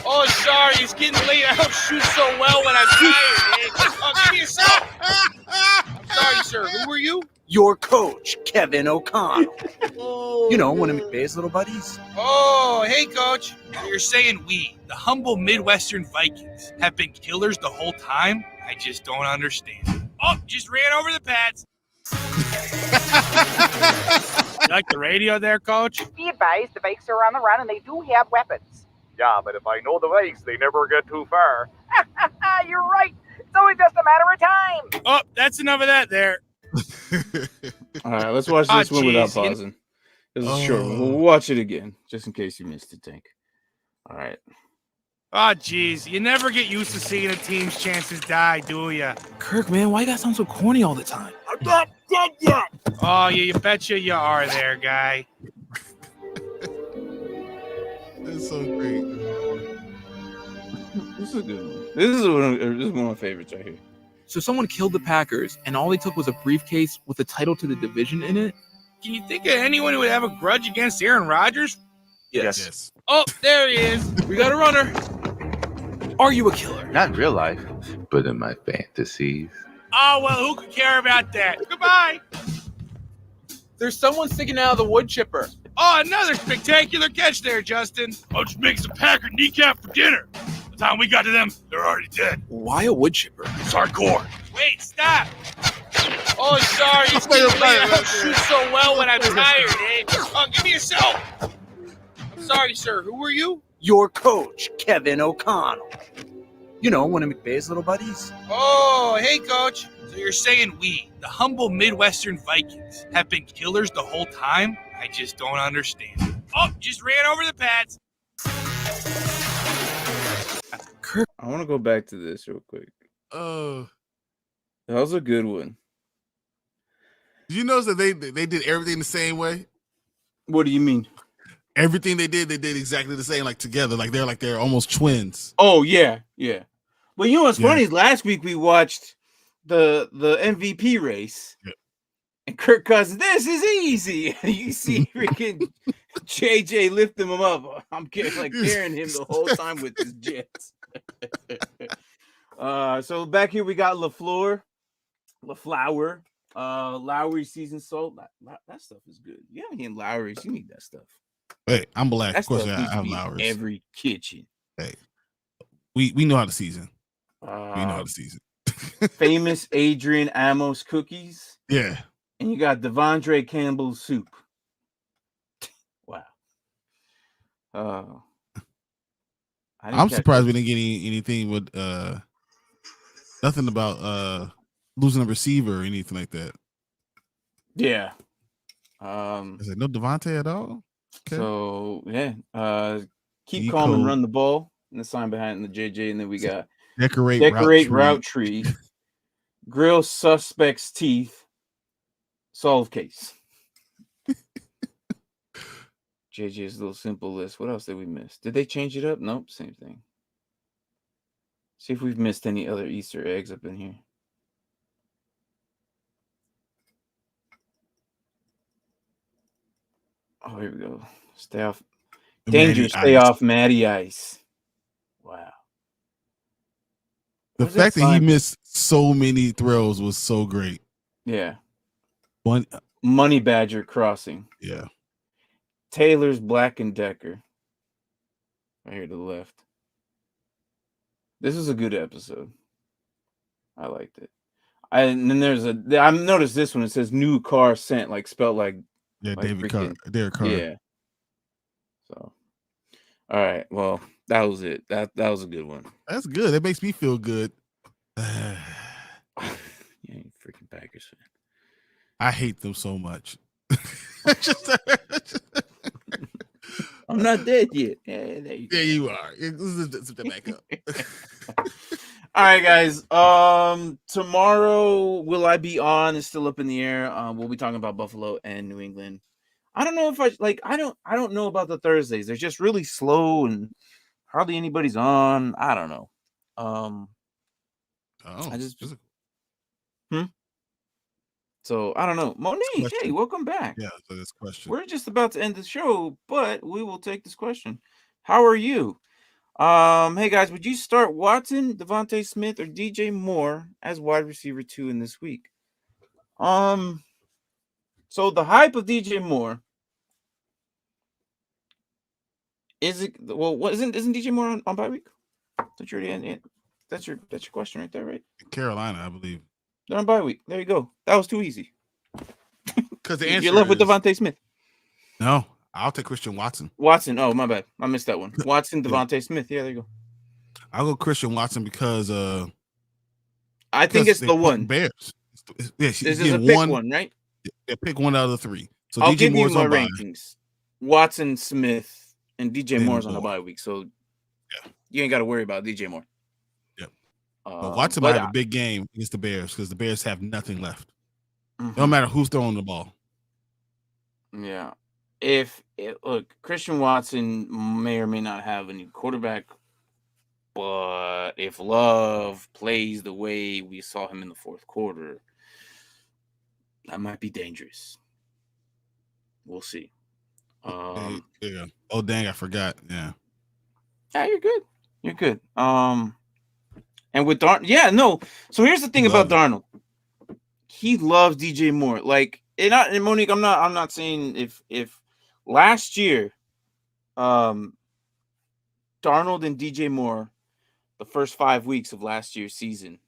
Oh, sorry, it's getting late. I don't shoot so well when I'm tired. Oh, give me a sec. Sorry, sir. Who are you? Your coach, Kevin O'Connell. You know, one of McVay's little buddies. Oh, hey, Coach. So you're saying we, the humble Midwestern Vikings, have been killers the whole time? I just don't understand. Oh, just ran over the pads. You like the radio there, Coach? Be advised, the Vikes are on the run and they do have weapons. Yeah, but if I know the Vikes, they never get too far. You're right. It's only just a matter of time. Oh, that's enough of that there. All right, let's watch this one without pausing. This is short. We'll watch it again, just in case you missed it, Tank. All right. Oh, geez. You never get used to seeing a team's chances die, do you? Kirk, man, why you gotta sound so corny all the time? I'm not dead yet. Oh, you betcha you are there, guy. That's so great. This is a good one. This is one of my favorites right here. So someone killed the Packers, and all they took was a briefcase with a title to the division in it? Can you think of anyone who would have a grudge against Aaron Rodgers? Yes. Oh, there he is. We got a runner. Are you a killer? Not in real life, but in my fantasies. Oh, well, who could care about that? Goodbye. There's someone sticking out of the wood chipper. Oh, another spectacular catch there, Justin. I'll just make some Packer kneecap for dinner. By the time we got to them, they're already dead. Why a wood chipper? It's hardcore. Wait, stop. Oh, sorry, it's getting late. I don't shoot so well when I'm tired, eh? Oh, give me a cell. Sorry, sir. Who are you? Your coach, Kevin O'Connell. You know, one of McVay's little buddies. Oh, hey, Coach. So you're saying we, the humble Midwestern Vikings, have been killers the whole time? I just don't understand. Oh, just ran over the pads. I want to go back to this real quick. Oh, that was a good one. Did you notice that they did everything the same way? What do you mean? Everything they did exactly the same, like together, like they're almost twins. Oh yeah. Well, you know what's funny is last week we watched the MVP race, and Kirk Cousins. This is easy. You see freaking JJ lifting him up. I'm carrying him the whole time with his jets. So back here we got LaFleur, Lowry season salt. That stuff is good. You haven't eaten Lowry's, you need that stuff. Hey, I'm black. That of course, stuff I have Lowry's. Every kitchen. Hey, we know how to season. We know how to season. Famous Adrian Amos cookies. Yeah. And you got Devondre Campbell's soup. Wow. I'm surprised we didn't get anything with nothing about losing a receiver or anything like that. Yeah. Is it no Devontae at all? Okay. So yeah, keep calm and run the ball. And the sign behind the JJ, and then we got decorate route tree, grill suspect's teeth, solve case. JJ's little simple list. What else did we miss? Did they change it up? Nope, same thing. See if we've missed any other Easter eggs up in here. Oh, here we go. Stay off. Danger, stay off Matty Ice. Wow. The fact that he missed so many throws was so great. Yeah. Money Badger crossing. Yeah. Taylor's Black and Decker. Right here to the left. This is a good episode. I liked it. And then I noticed this one. It says new car sent, like spelled like Derek Carr. Yeah. So, all right. Well, that was it. That was a good one. That's good. That makes me feel good. Yeah, you freaking Packers fan. I hate them so much. I'm not dead yet. Yeah, there you are. Let's back up. All right, guys. Tomorrow, will I be on? It's still up in the air. We'll be talking about Buffalo and New England. I don't know if I don't know about the Thursdays. They're just really slow and hardly anybody's on. I don't know. So I don't know. Monique, hey, welcome back. Yeah, so this question. We're just about to end the show, but we will take this question. How are you? Hey guys, would you start Watson, Devontae Smith, or DJ Moore as wide receiver 2 in this week? So the hype of DJ Moore isn't DJ Moore on bye week? That's your question right there, right? Carolina, I believe. They're on bye week. There you go. That was too easy. Because the answer you're left with Devontae Smith. No, I'll take Christian Watson. Oh, my bad. I missed that one. Watson, Devontae Smith. Yeah, there you go. I'll go Christian Watson because I think it's the one. Bears. This is a pick one, right? Yeah, pick one out of the 3. So I'll DJ give Moore's you my on rankings. Watson, Smith, and DJ Moore's on the bye week. So you ain't got to worry about DJ Moore. Watson might have a big game against the Bears because the Bears have nothing left. No matter who's throwing the ball. Yeah. Look, Christian Watson may or may not have a new quarterback, but if Love plays the way we saw him in the fourth quarter, that might be dangerous. We'll see. Yeah. Oh, dang, I forgot. Yeah. Yeah, you're good. You're good. And with Darnold, So here's the thing about Darnold. He loves DJ Moore. Like, and Monique, I'm not saying if last year, Darnold and DJ Moore, the first 5 weeks of last year's season,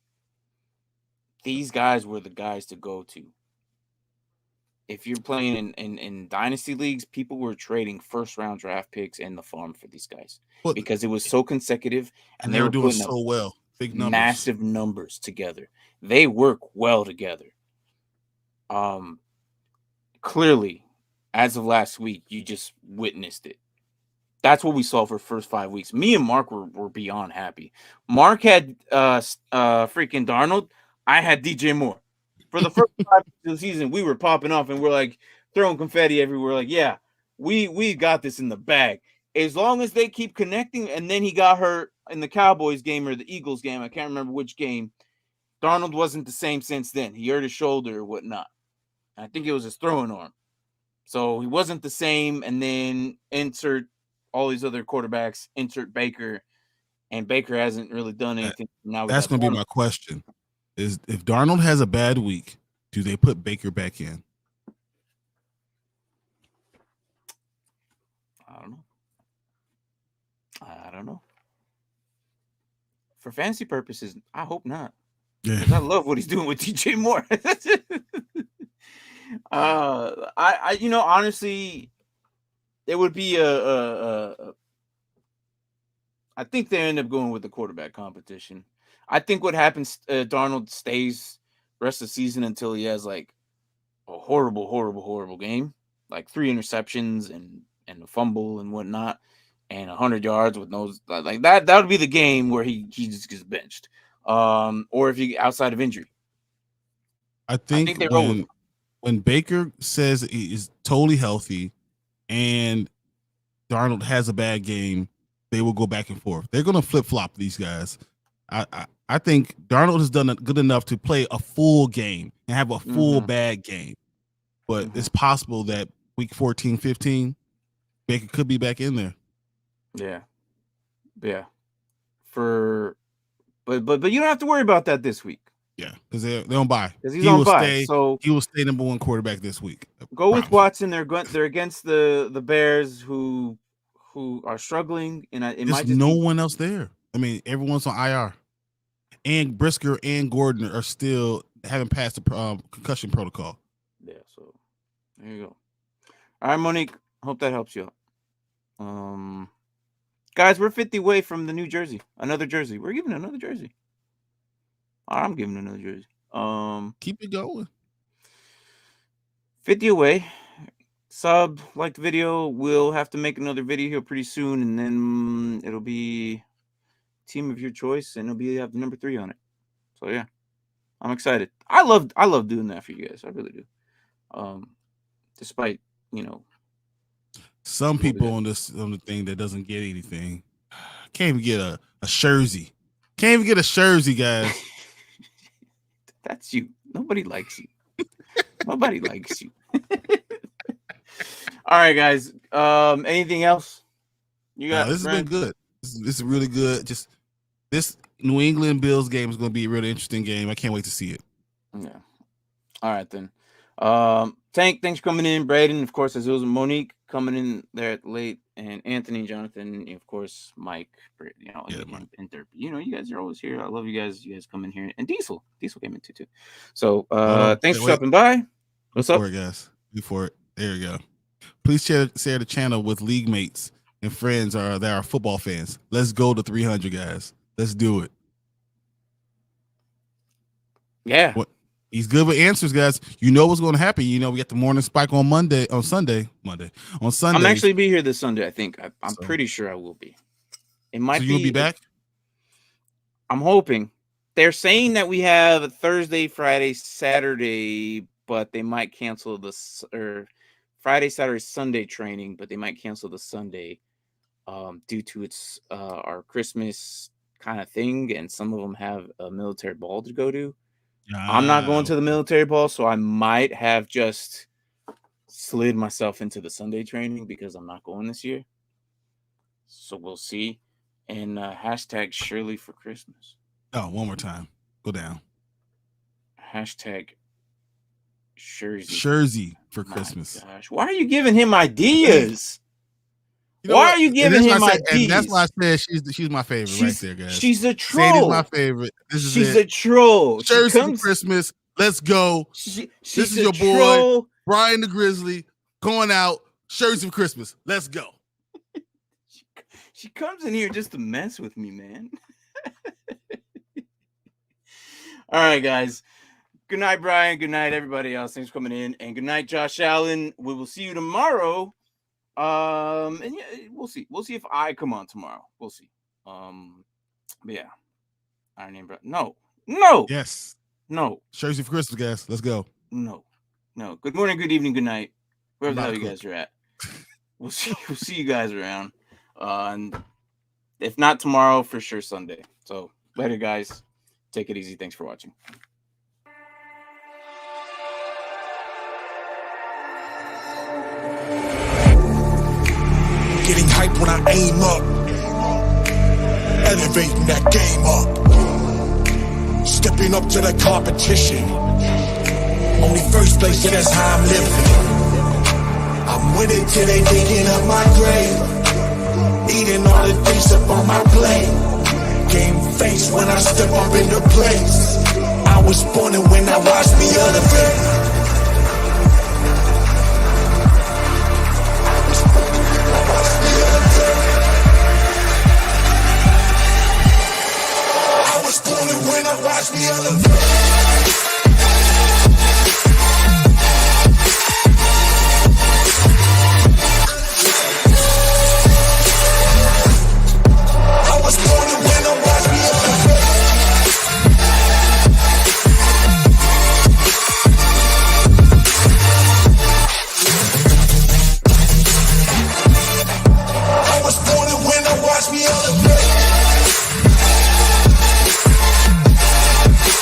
these guys were the guys to go to. If you're playing in dynasty leagues, people were trading first-round draft picks and the farm for these guys because it was so consecutive and they were doing so well. Big numbers. Massive numbers together. They work well together. Clearly, as of last week, you just witnessed it. That's what we saw for the first 5 weeks. Me and Mark were beyond happy. Mark had freaking Darnold. I had DJ Moore. For the first 5 weeks of the season, we were popping off and we're like throwing confetti everywhere. Like, yeah, we got this in the bag. As long as they keep connecting, and then he got hurt in the Cowboys game or the Eagles game. I can't remember which game. Darnold wasn't the same since then. He hurt his shoulder or whatnot. I think it was his throwing arm. So he wasn't the same. And then insert all these other quarterbacks, insert Baker. And Baker hasn't really done anything. Now that's going to be my question. Is if Darnold has a bad week, do they put Baker back in? I don't know. For fantasy purposes, I hope not. Yeah. I love what he's doing with DJ Moore. I honestly, it would be I I think they end up going with the quarterback competition. I think what happens, Darnold stays rest of the season until he has like a horrible game, like 3 interceptions and a fumble and whatnot, and 100 yards with no like that. That would be the game where he just gets benched, or if he outside of injury. I think they roll with him. When Baker says he is totally healthy and Darnold has a bad game, they will go back and forth. They're going to flip-flop these guys. I think Darnold has done good enough to play a full game and have a full bad game. But it's possible that week 14, 15, Baker could be back in there. Yeah. But you don't have to worry about that this week. Yeah, because they don't buy. Because he's on bye, so he will stay number 1 quarterback this week. Go with Watson. They're against the Bears who are struggling, and there's no one else there. I mean, everyone's on IR, and Brisker and Gordon are still haven't passed the concussion protocol. Yeah, so there you go. All right, Monique. Hope that helps you out. Guys, we're 50 away from the new jersey. Another jersey. We're giving another jersey. I'm giving another jersey. Keep it going. 50 away. Sub, like the video. We'll have to make another video here pretty soon, and then it'll be team of your choice, and it'll have number 3 on it. So yeah, I'm excited. I love doing that for you guys. I really do. Despite some people on the thing that doesn't get anything. Can't even get a jersey. Can't even get a jersey, guys. That's you. Nobody likes you. Nobody likes you. All right, guys. Anything else? You got this has been good. This is really good. Just this New England Bills game is going to be a really interesting game. I can't wait to see it. Yeah. All right then. Tank, thanks for coming in. Braden, of course, as it was Monique coming in there late, and Anthony, Jonathan, of course, Mike. You guys are always here. I love you guys. You guys come in here, and Diesel came in too. So, thanks for stopping by. What's up, guys? Before it, there you go. Please share the channel with league mates and friends that are football fans. Let's go to 300, guys. Let's do it. Yeah. He's good with answers, guys. You know what's going to happen. We got the morning spike on Sunday. I'm actually be here this Sunday. I think I'm pretty sure I will be. It might. So you'll be back. I'm hoping. They're saying that we have a Thursday, Friday, Saturday, but they might cancel Friday, Saturday, Sunday training, but they might cancel the Sunday due to its our Christmas kind of thing, and some of them have a military ball to go to. I'm not going to the military ball, so I might have just slid myself into the Sunday training because I'm not going this year. So we'll see. And hashtag Shirley for Christmas. Oh, one more time. Go down. Hashtag Jersey for Christmas. Gosh, why are you giving him ideas? Why are you giving him ideas? And that's why I said she's my favorite right there, guys. She's a troll. Sadie's my favorite. She's a troll. Jersey for Christmas. Let's go. This is your boy, Brian the Grizzly, going out. Jersey for Christmas. Let's go. She comes in here just to mess with me, man. All right, guys. Good night, Brian. Good night, everybody else. Thanks for coming in. And good night, Josh Allen. We will see you tomorrow. And yeah, we'll see. We'll see if I come on tomorrow. We'll see. But yeah. Our name, no. Yes. No. Jersey for Christmas, guys. Let's go. No. Good morning, good evening, good night. Wherever the hell you guys are at. We'll see you guys around. And if not tomorrow, for sure Sunday. So later, guys. Take it easy. Thanks for watching. Getting hype when I aim up, elevating that game up, stepping up to the competition. Only first place, and that's how I'm living. I'm winning till they digging up my grave, eating all the things up on my plate. Game face when I step up in the place. I was born and when I watched me elevate. watch me elevate.